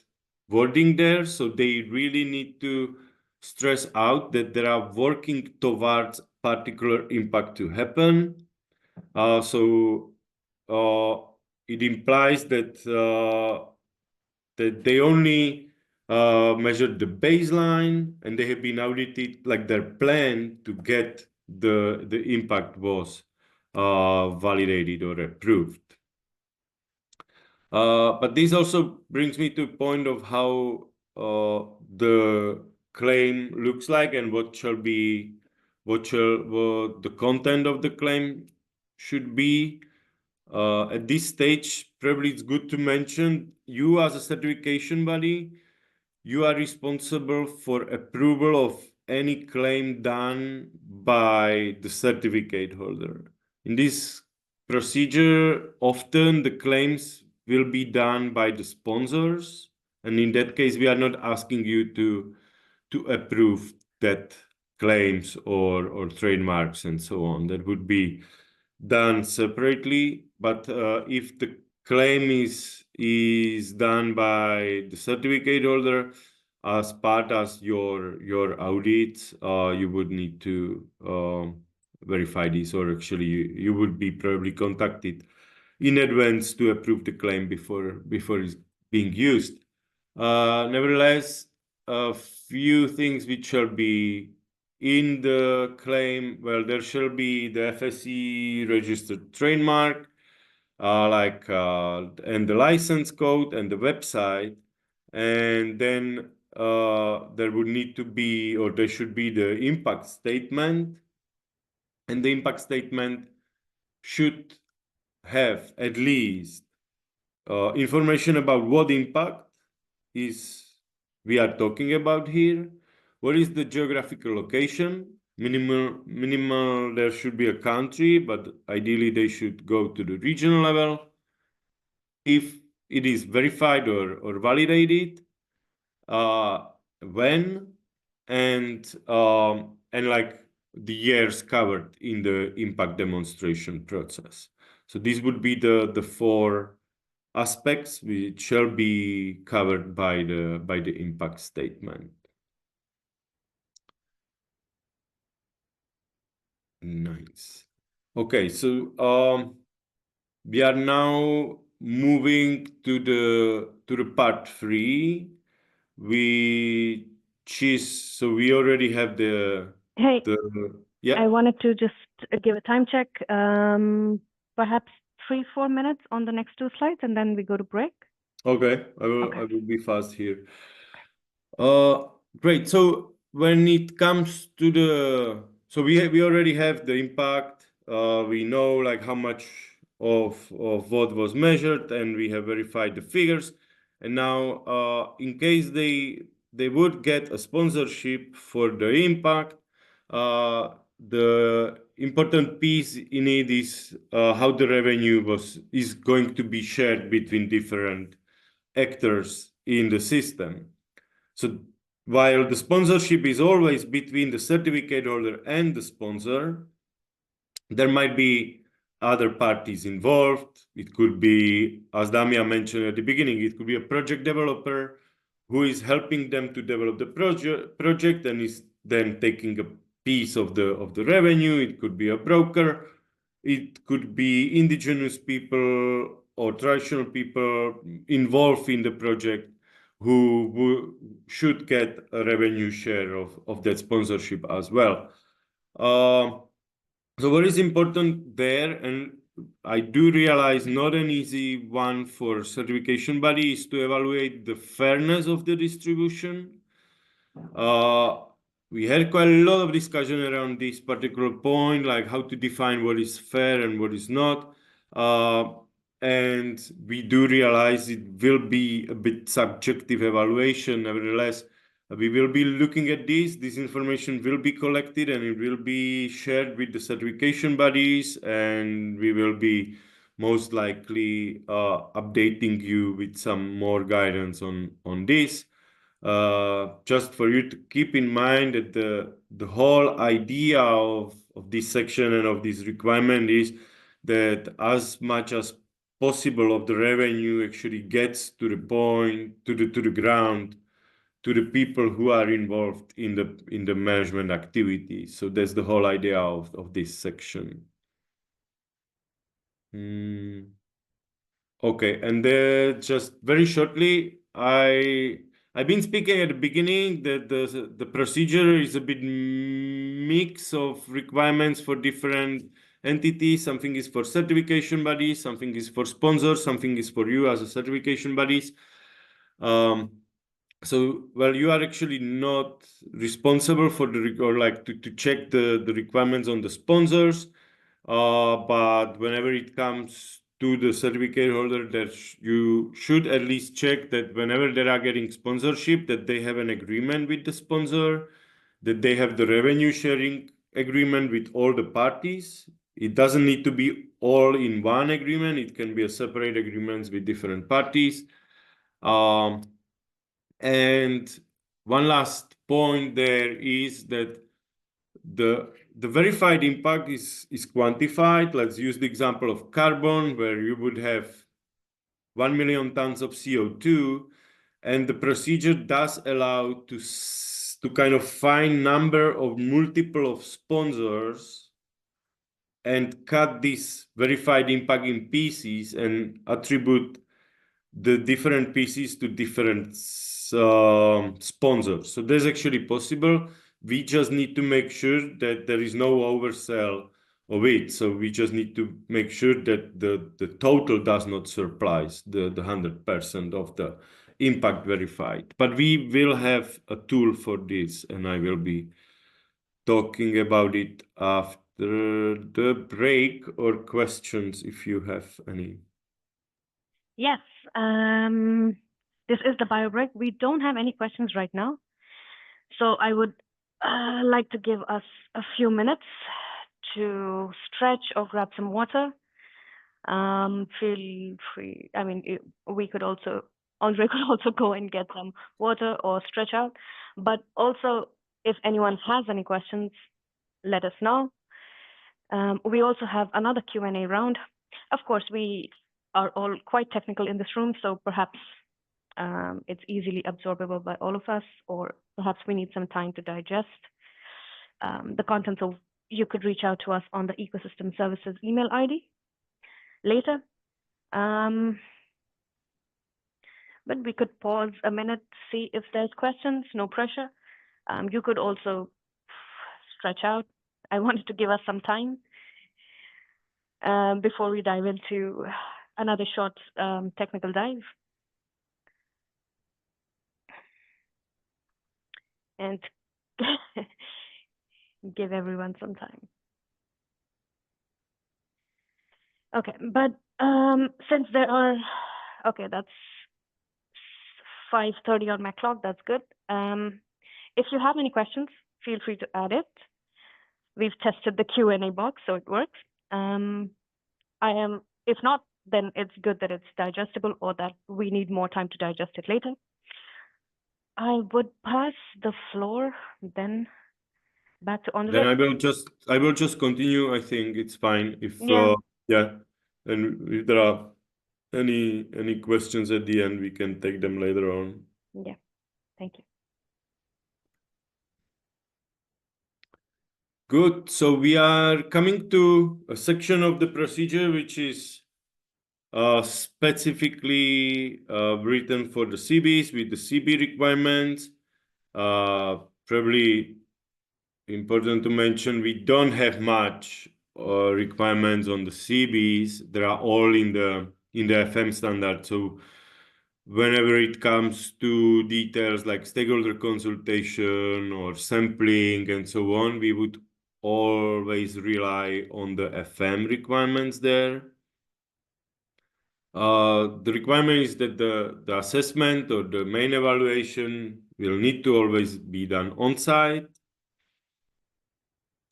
wording there. So they really need to stress out that they are working towards particular impact to happen. It implies that they only measured the baseline, and they have been audited, like their plan to get the impact was validated or approved. But this also brings me to a point of how the claim looks like and what the content of the claim should be. At this stage, probably it's good to mention you as a certification body, you are responsible for approval of any claim done by the certificate holder. In this procedure, often the claims will be done by the sponsors. And in that case, we are not asking you to approve that claims or trademarks and so on. That would be done separately. But if the claim is done by the certificate holder as part of your audits, you would need to verify this, or actually you would be probably contacted in advance to approve the claim before it's being used. Nevertheless, a few things which shall be in the claim. Well, there shall be the FSC registered trademark, and the license code and the website. And then there would need to be, or there should be, the impact statement. And the impact statement should have at least information about what impact we are talking about here. What is the geographical location? Minimal, there should be a country, but ideally they should go to the regional level. If it is verified or validated, when, and like the years covered in the impact demonstration process. So these would be the four aspects which shall be covered by the impact statement. Nice. Okay, so we are now moving to the part 3, so we already have Hey, yeah. I wanted to just give a time check, perhaps 3-4 minutes on the next 2 slides, and then we go to break. Okay, I will be fast here. Great. So when it comes to so we already have the impact. We know like how much of what was measured, and we have verified the figures. And now, in case they would get a sponsorship for the impact, the important piece in it is how the revenue is going to be shared between different actors in the system. So while the sponsorship is always between the certificate holder and the sponsor, there might be other parties involved. It could be, as Damia mentioned at the beginning, it could be a project developer who is helping them to develop the project and is then taking a piece of the revenue. It could be a broker. It could be indigenous people or traditional people involved in the project who should get a revenue share of that sponsorship as well. So what is important there, and I do realize not an easy one for certification body, is to evaluate the fairness of the distribution. We had quite a lot of discussion around this particular point, like how to define what is fair and what is not. And we do realize it will be a bit subjective evaluation. Nevertheless, we will be looking at this. This information will be collected and it will be shared with the certification bodies, and we will be most likely updating you with some more guidance on this. Just for you to keep in mind that the whole idea of this section and of this requirement is that as much as possible of the revenue actually gets to the point, to the ground, to the people who are involved in the management activity. So that's the whole idea of this section. Okay, and just very shortly, I've been speaking at the beginning that the procedure is a bit mix of requirements for different entities. Something is for certification bodies, something is for sponsors, something is for you as a certification bodies. So, well, you are actually not responsible for to check the requirements on the sponsors, but whenever it comes to the certificate holder, that you should at least check that whenever they are getting sponsorship, that they have an agreement with the sponsor, that they have the revenue sharing agreement with all the parties. It doesn't need to be all in one agreement. It can be a separate agreements with different parties. And one last point there is that the verified impact is quantified. Let's use the example of carbon, where you would have 1 million tons of CO2, and the procedure does allow to kind of find number of multiple of sponsors and cut this verified impact in pieces and attribute the different pieces to different sponsors. So that's actually possible. We just need to make sure that there is no oversell of it. So we just need to make sure that the total does not surpass the 100% of the impact verified. But we will have a tool for this, and I will be talking about it after the break, or questions if you have any. Yes, this is the bio break. We don't have any questions right now. So I would like to give us a few minutes to stretch or grab some water. Feel free. I mean, we could also, Andre could also go and get some water or stretch out. But also, if anyone has any questions, let us know. We also have another Q&A round. Of course, we are all quite technical in this room, so perhaps it's easily absorbable by all of us, or perhaps we need some time to digest the content. So you could reach out to us on the Ecosystem Services email ID later. But we could pause a minute to see if there's questions, no pressure. You could also stretch out. I wanted to give us some time before we dive into another short technical dive. And give everyone some time. Okay, but since there are, okay, that's 5:30 on my clock, that's good. If you have any questions, feel free to add it. We've tested the Q&A box, so it works. If not, then it's good that it's digestible, or that we need more time to digest it later. I would pass the floor then back to Andre. Then I will just continue. I think it's fine if Yeah. And if there are any questions at the end, we can take them later on. Yeah, thank you. Good. So we are coming to a section of the procedure which is specifically written for the CBs with the CB requirements. Probably important to mention, we don't have much requirements on the CBs. They are all in the FM standard. So whenever it comes to details like stakeholder consultation or sampling and so on, we would always rely on the FM requirements there. The requirement is that the assessment or the main evaluation will need to always be done on site.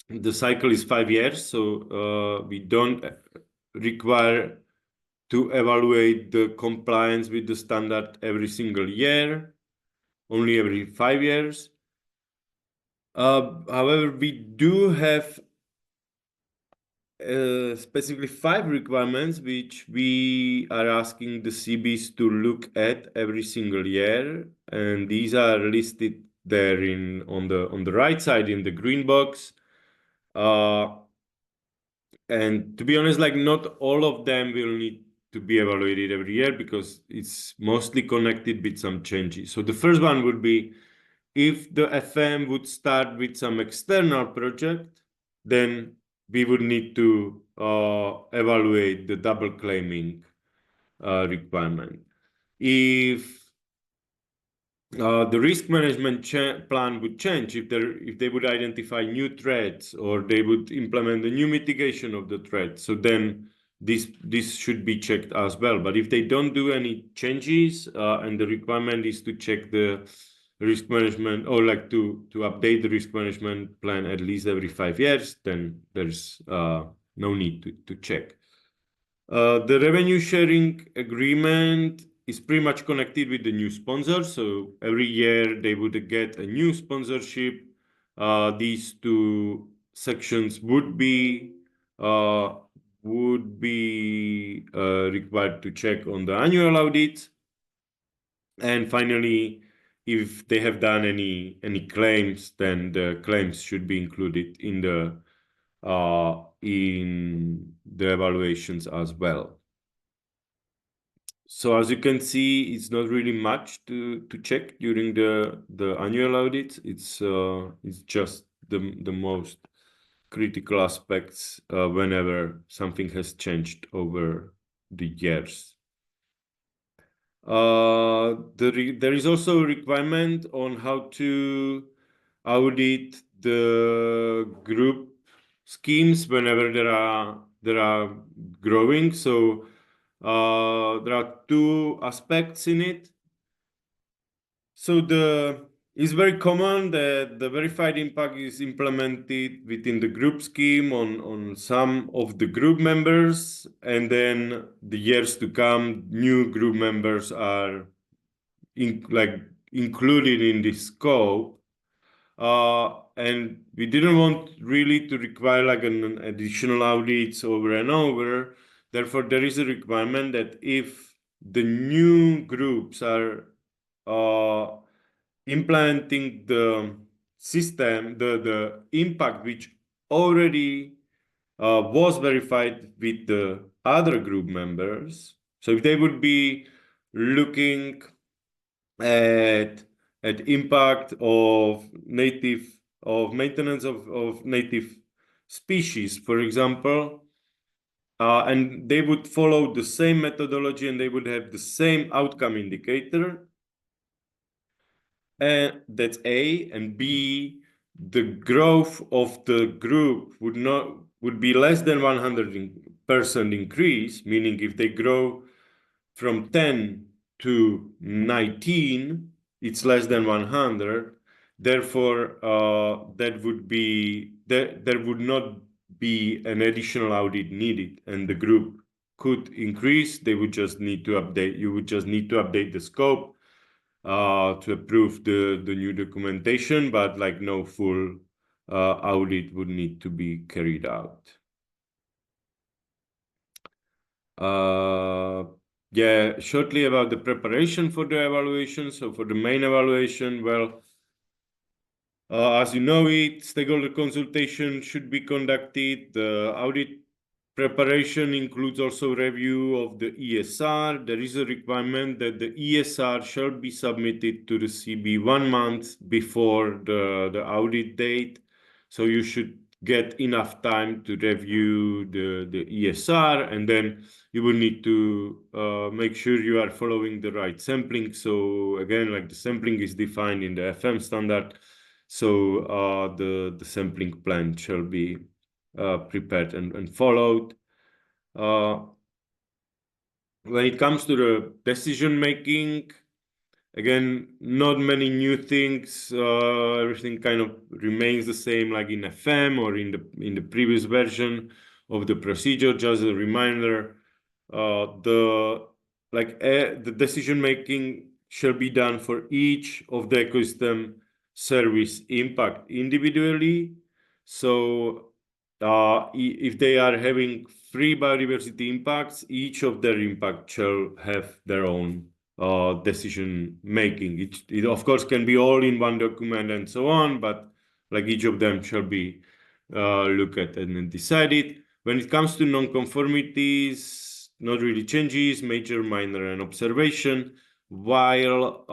The cycle is 5 years, so we don't require to evaluate the compliance with the standard every single year, only every 5 years. However, we do have specifically 5 requirements which we are asking the CBs to look at every single year, and these are listed there on the right side in the green box. And to be honest, like not all of them will need to be evaluated every year because it's mostly connected with some changes. So the first one would be if the FM would start with some external project, then we would need to evaluate the double claiming requirement. If the risk management plan would change, if they would identify new threats or they would implement a new mitigation of the threat, so then this should be checked as well. But if they don't do any changes and the requirement is to check the risk management or like to update the risk management plan at least every 5 years, then there's no need to check. The revenue sharing agreement is pretty much connected with the new sponsor. So every year they would get a new sponsorship. These 2 sections would be required to check on the annual audit. And finally, if they have done any claims, then the claims should be included in the evaluations as well. So as you can see, it's not really much to check during the annual audit. It's just the most critical aspects whenever something has changed over the years. There is also a requirement on how to audit the group schemes whenever there are growing. So there are 2 aspects in it. So it's very common that the verified impact is implemented within the group scheme on some of the group members, and then the years to come, new group members are included in this scope. And we didn't want really to require like an additional audits over and over. Therefore, there is a requirement that if the new groups are implementing the system, the impact which already was verified with the other group members. So if they would be looking at impact of maintenance of native species, for example, and they would follow the same methodology and they would have the same outcome indicator. And that's A, and B, the growth of the group would be less than 100% increase, meaning if they grow from 10 to 19, it's less than 100. Therefore, there would not be an additional audit needed, and the group could increase. They would just need to update. You would just need to update the scope to approve the new documentation, but like no full audit would need to be carried out. Yeah, shortly about the preparation for the evaluation. So for the main evaluation, well, as you know it, stakeholder consultation should be conducted. The audit preparation includes also review of the ESR. There is a requirement that the ESR shall be submitted to the CB 1 month before the audit date. So you should get enough time to review the ESR, and then you will need to make sure you are following the right sampling. So again, like the sampling is defined in the FM standard, so the sampling plan shall be prepared and followed. When it comes to the decision making, again, not many new things. Everything kind of remains the same, like in FM or in the previous version of the procedure. Just a reminder, the decision making shall be done for each of the ecosystem service impact individually. So if they are having 3 biodiversity impacts, each of their impact shall have their own decision making. It of course can be all in one document and so on, but like each of them shall be looked at and then decided. When it comes to non-conformities, not really changes, major, minor, and observation, while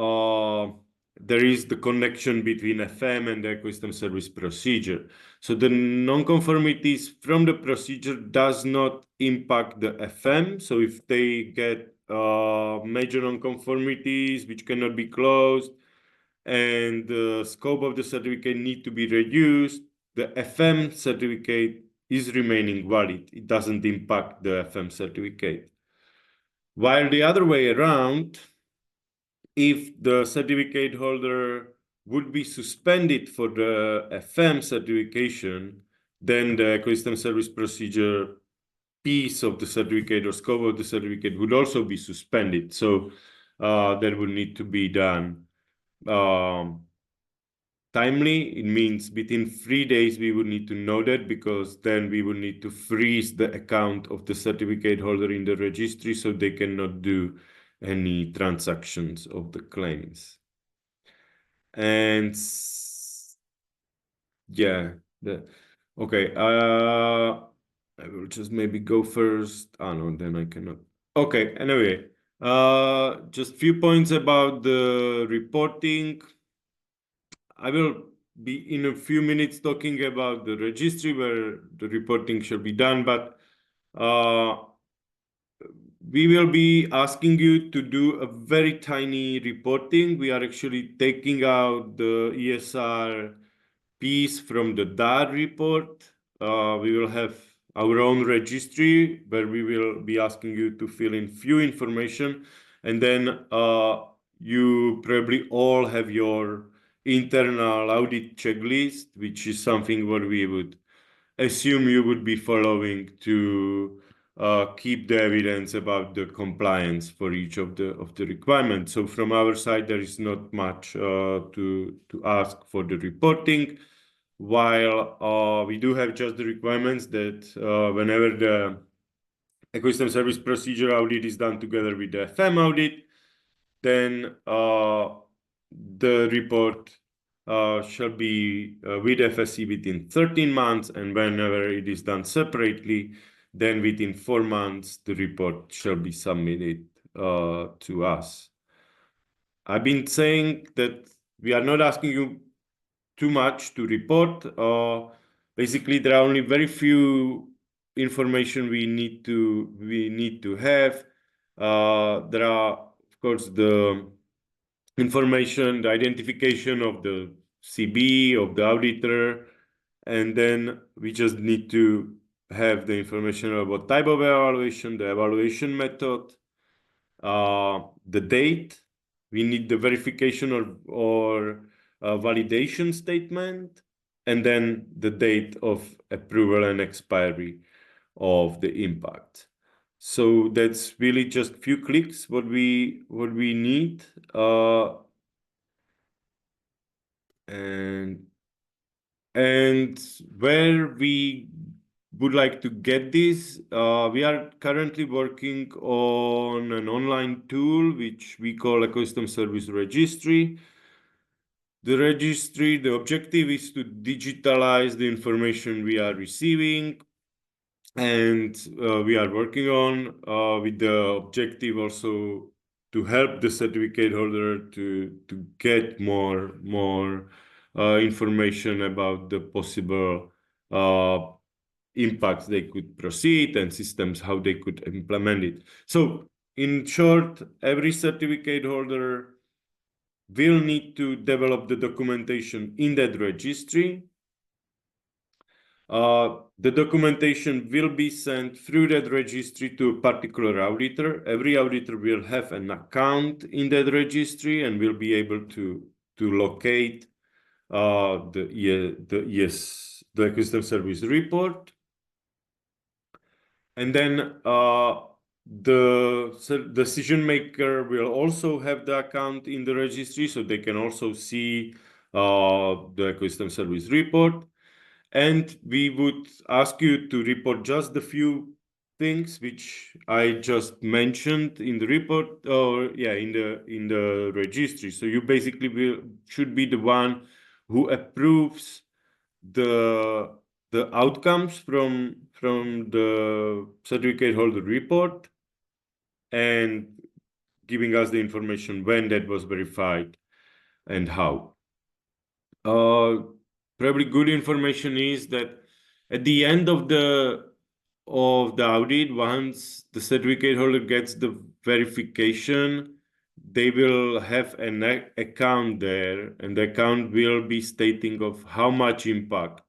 there is the connection between FM and the ecosystem service procedure. So the non-conformities from the procedure does not impact the FM. So if they get major non-conformities which cannot be closed and the scope of the certificate need to be reduced, the FM certificate is remaining valid. It doesn't impact the FM certificate. While the other way around, if the certificate holder would be suspended for the FM certification, then the ecosystem service procedure piece of the certificate or scope of the certificate would also be suspended. So that would need to be done timely. It means within 3 days we would need to know that, because then we would need to freeze the account of the certificate holder in the registry so they cannot do any transactions of the claims. And yeah, okay. I will just maybe go first. Oh no, then I cannot. Okay, anyway, just few points about the reporting. I will be in a few minutes talking about the registry where the reporting shall be done, but we will be asking you to do a very tiny reporting. We are actually taking out the ESR piece from the DAR report. We will have our own registry where we will be asking you to fill in few information, and then you probably all have your internal audit checklist, which is something what we would assume you would be following to keep the evidence about the compliance for each of the requirements. So from our side, there is not much to ask for the reporting, while we do have just the requirements that whenever the ecosystem service procedure audit is done together with the FM audit, then the report shall be with FSC within 13 months, and whenever it is done separately, then within 4 months, the report shall be submitted to us. I've been saying that we are not asking you too much to report. Basically, there are only very few information we need to have. There are, of course, the information, the identification of the CB, of the auditor, and then we just need to have the information about type of evaluation, the evaluation method, the date. We need the verification or validation statement, and then the date of approval and expiry of the impact. So that's really just few clicks what we need. And where we would like to get this, we are currently working on an online tool which we call Ecosystem Service Registry. The objective is to digitalize the information we are receiving, and we are working on with the objective also to help the certificate holder to get more information about the possible impacts they could proceed and systems how they could implement it. So in short, every certificate holder will need to develop the documentation in that registry. The documentation will be sent through that registry to a particular auditor. Every auditor will have an account in that registry and will be able to locate the ecosystem service report. And then the decision maker will also have the account in the registry, so they can also see the ecosystem service report. And we would ask you to report just the few things which I just mentioned in the report, or in the registry. So you basically should be the one who approves the outcomes from the certificate holder report and giving us the information when that was verified and how. Probably good information is that at the end of the audit, once the certificate holder gets the verification, they will have an account there, and the account will be stating of how much impact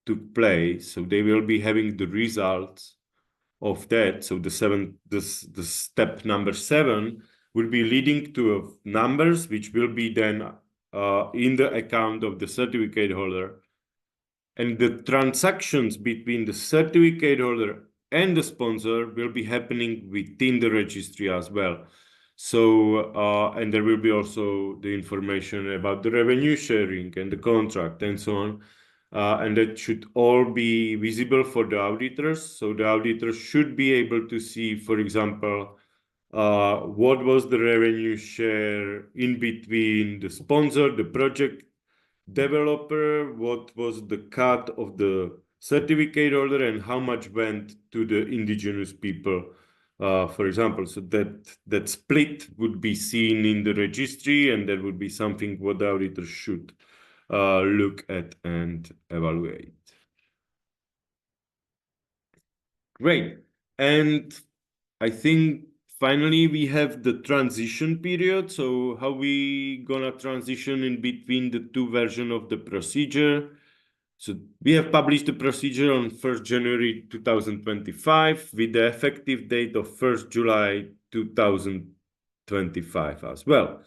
took place. So they will be having the results of that. So the step number 7 will be leading to numbers which will be then in the account of the certificate holder. And the transactions between the certificate holder and the sponsor will be happening within the registry as well. So, and there will be also the information about the revenue sharing and the contract and so on. And that should all be visible for the auditors. So the auditors should be able to see, for example, what was the revenue share in between the sponsor, the project developer, what was the cut of the certificate holder, and how much went to the indigenous people, for example. So that split would be seen in the registry, and that would be something what the auditor should look at and evaluate. Great. And I think finally we have the transition period. So how we gonna transition in between the two versions of the procedure? So we have published the procedure on 1st January 2025 with the effective date of 1st July 2025 as well.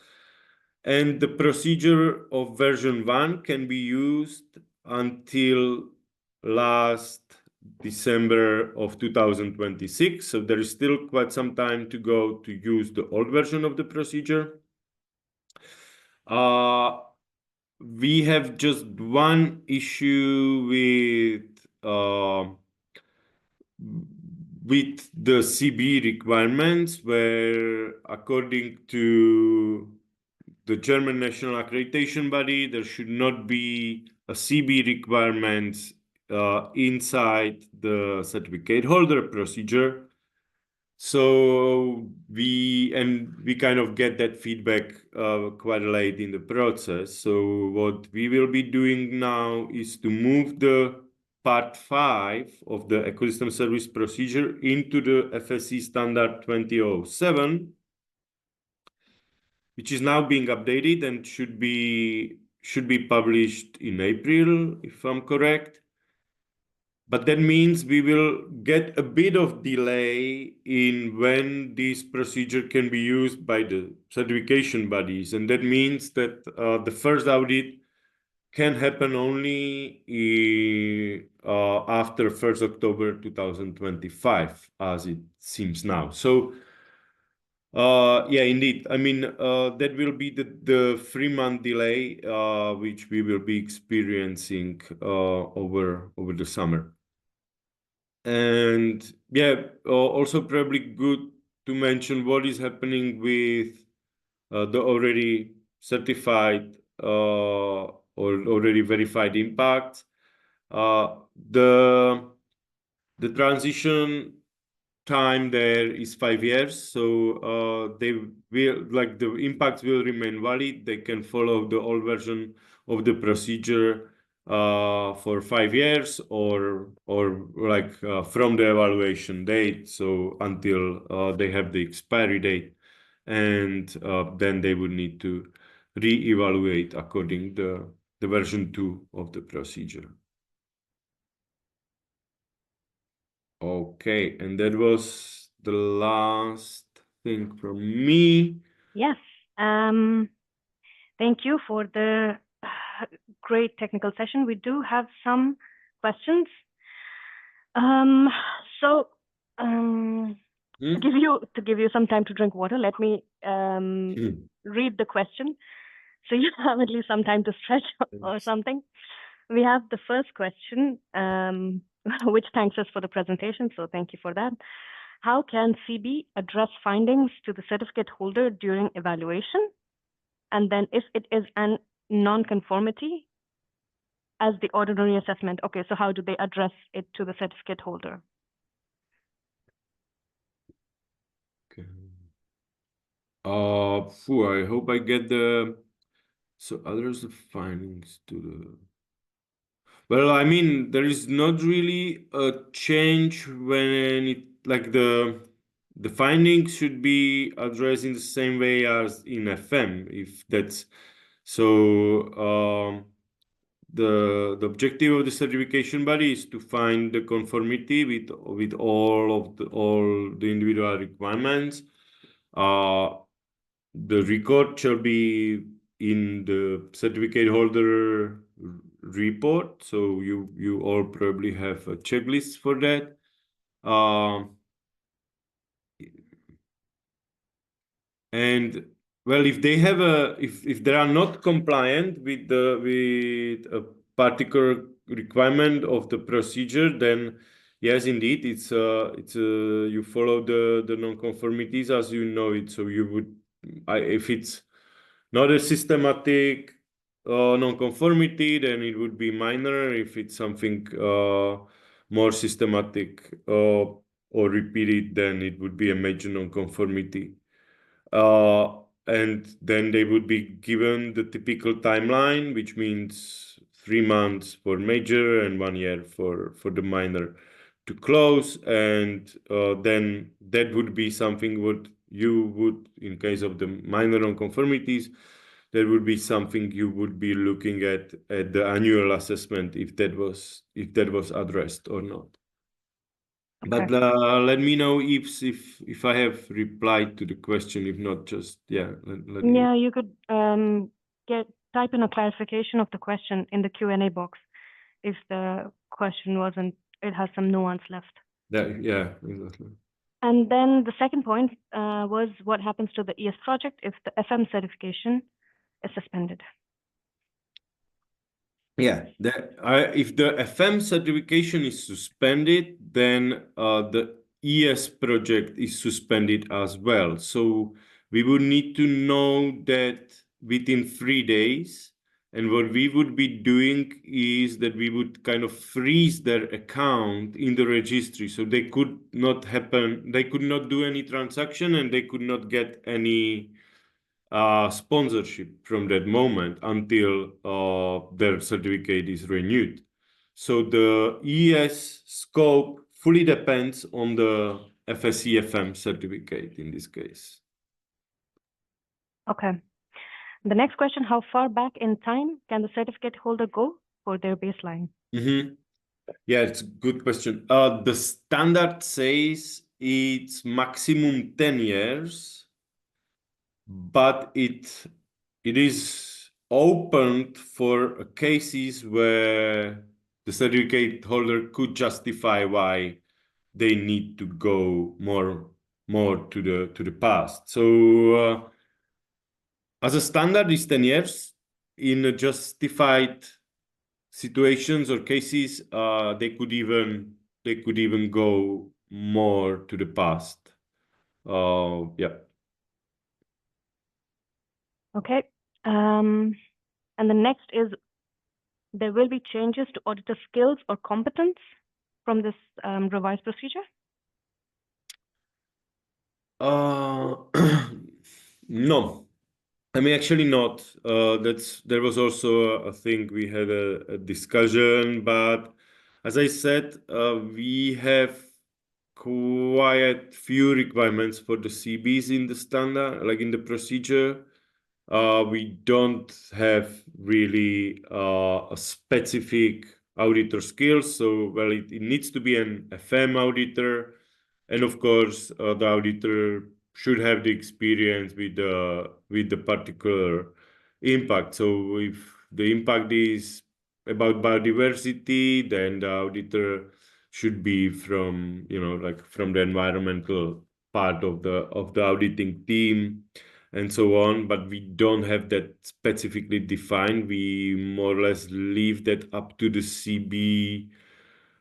And the procedure of version 1 can be used until last December of 2026. So there is still quite some time to go to use the old version of the procedure. We have just one issue with the CB requirements, where according to the German National Accreditation Body, there should not be a CB requirements inside the certificate holder procedure. So we kind of get that feedback quite late in the process. So what we will be doing now is to move the part 5 of the ecosystem service procedure into the FSC standard 2007, which is now being updated and should be published in April, if I'm correct. But that means we will get a bit of delay in when this procedure can be used by the certification bodies. And that means that the first audit can happen only after 1st October 2025, as it seems now. So, yeah, indeed. I mean, that will be the 3-month delay, which we will be experiencing over the summer. And yeah, also probably good to mention what is happening with the already certified or already verified impacts. The transition time there is 5 years, so they will, like, the impacts will remain valid. They can follow the old version of the procedure for 5 years or like from the evaluation date, so until they have the expiry date, and then they would need to re-evaluate according to the version 2 of the procedure. Okay, and that was the last thing from me. Yes. Thank you for the great technical session. We do have some questions. So to give you some time to drink water, let me read the question, so you have at least some time to stretch or something. We have the first question, which thanks us for the presentation, so thank you for that. How can CB address findings to the certificate holder during evaluation? And then if it is an non-conformity as the ordinary assessment, okay, so how do they address it to the certificate holder? Okay. I hope I get the, so address the findings to the, well, I mean, there is not really a change when it, like the findings should be addressed in the same way as in FM, if that's, so the objective of the certification body is to find the conformity with all the individual requirements. The record shall be in the certificate holder report, so you all probably have a checklist for that. And well, if they have if they are not compliant with a particular requirement of the procedure, then yes, indeed, it's you follow the non-conformities as you know it. So you would, if it's not a systematic non-conformity, then it would be minor. If it's something more systematic or repeated, then it would be a major non-conformity. And then they would be given the typical timeline, which means 3 months for major and 1 year for the minor to close. And then that would be something what you would, in case of the minor nonconformities, that would be something you would be looking at the annual assessment if that was addressed or not. Okay. But let me know if I have replied to the question. If not, just let me. Yeah, you could type in a clarification of the question in the Q&A box if the question wasn't, it has some nuance left. Yeah, exactly. And then the second point was what happens to the ES project if the FM certification is suspended. Yeah, if the FM certification is suspended, then the ES project is suspended as well. So we would need to know that within 3 days. And what we would be doing is that we would kind of freeze their account in the registry. So they could not do any transaction, and they could not get any sponsorship from that moment until their certificate is renewed. So the ES scope fully depends on the FSC FM certificate in this case. Okay. The next question, how far back in time can the certificate holder go for their baseline? Yeah, it's a good question. The standard says it's maximum 10 years, but it is opened for cases where the certificate holder could justify why they need to go more to the past. So as a standard is 10 years. In justified situations or cases, they could even go more to the past. Yeah. Okay. And the next is, there will be changes to auditor skills or competence from this revised procedure? No. I mean, actually not. There was also a thing we had a discussion, but as I said, we have quite few requirements for the CBs in the standard, like in the procedure. We don't have really a specific auditor skills. So, well, it needs to be an FM auditor. And of course, the auditor should have the experience with the particular impact. So if the impact is about biodiversity, then the auditor should be from, like from the environmental part of the auditing team and so on, but we don't have that specifically defined. We more or less leave that up to the CB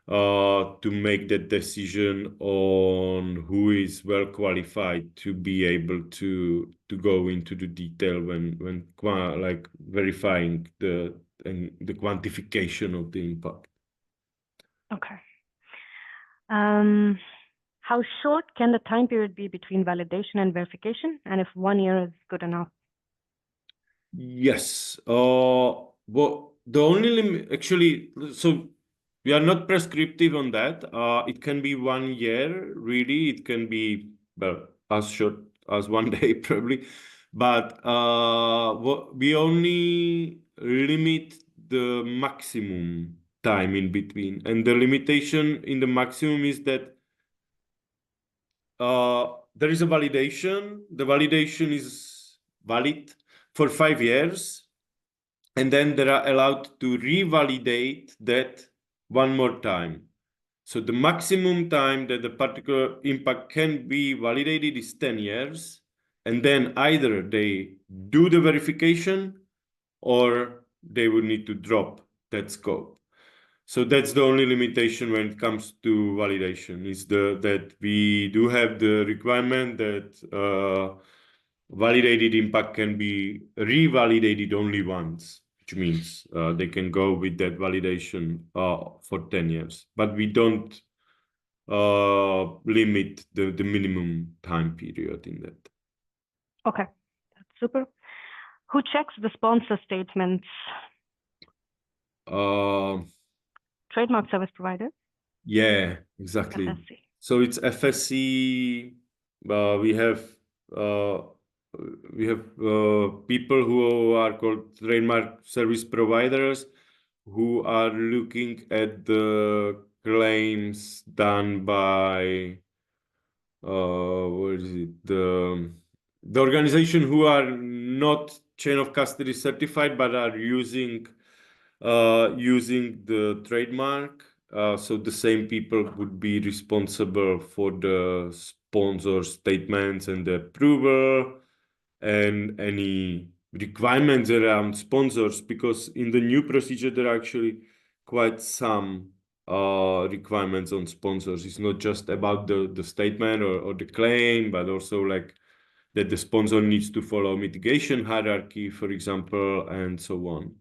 to make that decision on who is well qualified to be able to go into the detail when like verifying the quantification of the impact. Okay. How short can the time period be between validation and verification, and if 1 year is good enough? Yes. But the only limit, actually, so we are not prescriptive on that. It can be 1 year, really. It can be, well, as short as 1 day, probably. But we only limit the maximum time in between. And the limitation in the maximum is that there is a validation. The validation is valid for 5 years. And then they are allowed to revalidate that 1 more time. So the maximum time that the particular impact can be validated is 10 years. And then either they do the verification or they would need to drop that scope. So that's the only limitation when it comes to validation, is that we do have the requirement that validated impact can be revalidated only once, which means they can go with that validation for 10 years. But we don't limit the minimum time period in that. Okay, that's super. Who checks the sponsor statements? Trademark service provider? Yeah, exactly. FSC. So it's FSC. We have people who are called trademark service providers who are looking at the claims done by what is it? The organization who are not chain of custody certified but are using the trademark. So the same people would be responsible for the sponsor statements and the approval and any requirements around sponsors, because in the new procedure there are actually quite some requirements on sponsors. It's not just about the statement or the claim, but also like that the sponsor needs to follow mitigation hierarchy, for example, and so on.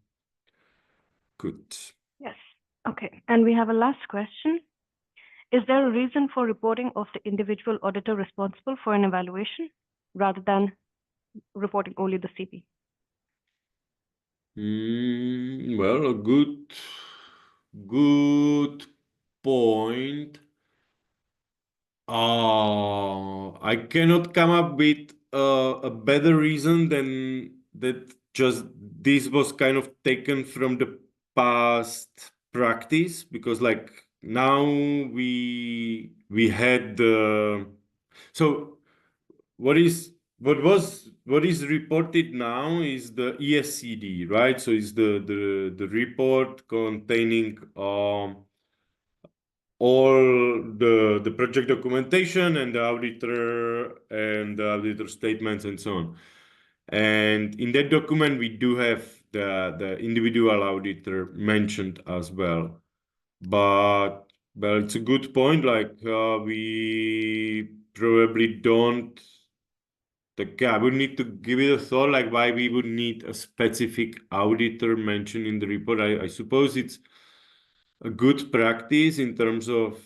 Good. Yes. Okay. And we have a last question. Is there a reason for reporting of the individual auditor responsible for an evaluation rather than reporting only the CP? Well, a good point. I cannot come up with a better reason than that. Just this was kind of taken from the past practice, because like now we had the so what is reported now is the ESCD, right? So it's the report containing all the project documentation and the auditor statements and so on. And in that document, we do have the individual auditor mentioned as well. But well, it's a good point. Like we probably don't. I would need to give it a thought, like why we would need a specific auditor mentioned in the report. I suppose it's a good practice in terms of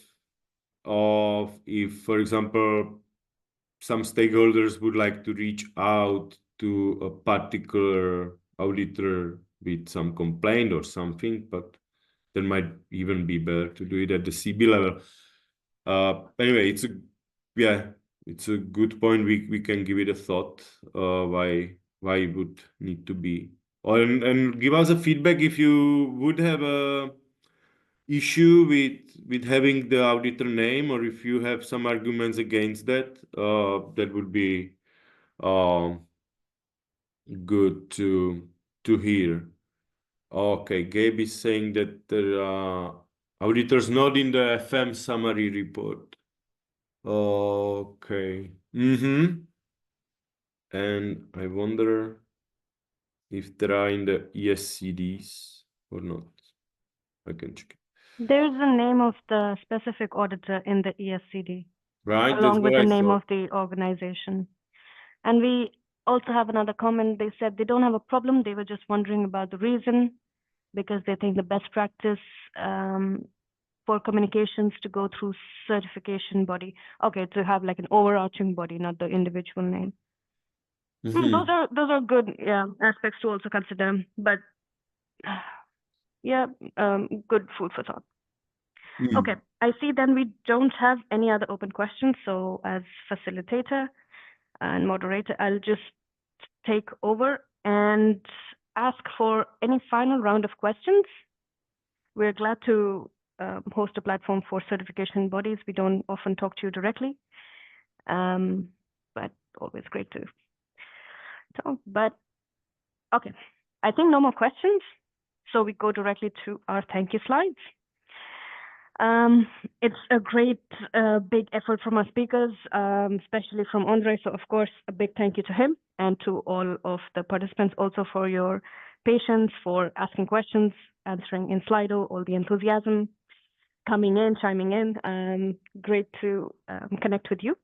if, for example, some stakeholders would like to reach out to a particular auditor with some complaint or something, but that might even be better to do it at the CB level. Anyway, it's a good point. We can give it a thought. Why it would need to be, and give us a feedback if you would have a issue with having the auditor name, or if you have some arguments against that. That would be good to hear. Okay, Gabe is saying that there are auditors not in the FM summary report. Okay. And I wonder if there are in the ESCDs or not. I can check it. There's the name of the specific auditor in the ESCD, Right, along with the name of the organization. And we also have another comment. They said they don't have a problem. They were just wondering about the reason, because they think the best practice for communications to go through certification body. Okay, to have like an overarching body, not the individual name. Those are good aspects to also consider. But yeah, good food for thought. Okay, I see then we don't have any other open questions. So as facilitator and moderator, I'll just take over and ask for any final round of questions. We're glad to host a platform for certification bodies. We don't often talk to you directly, but always great to talk. But okay, I think no more questions. So we go directly to our thank you slides. It's a great big effort from our speakers, especially from Andre. So of course, a big thank you to him and to all of the participants also for your patience, for asking questions, answering in Slido, all the enthusiasm, coming in, chiming in. Great to connect with you.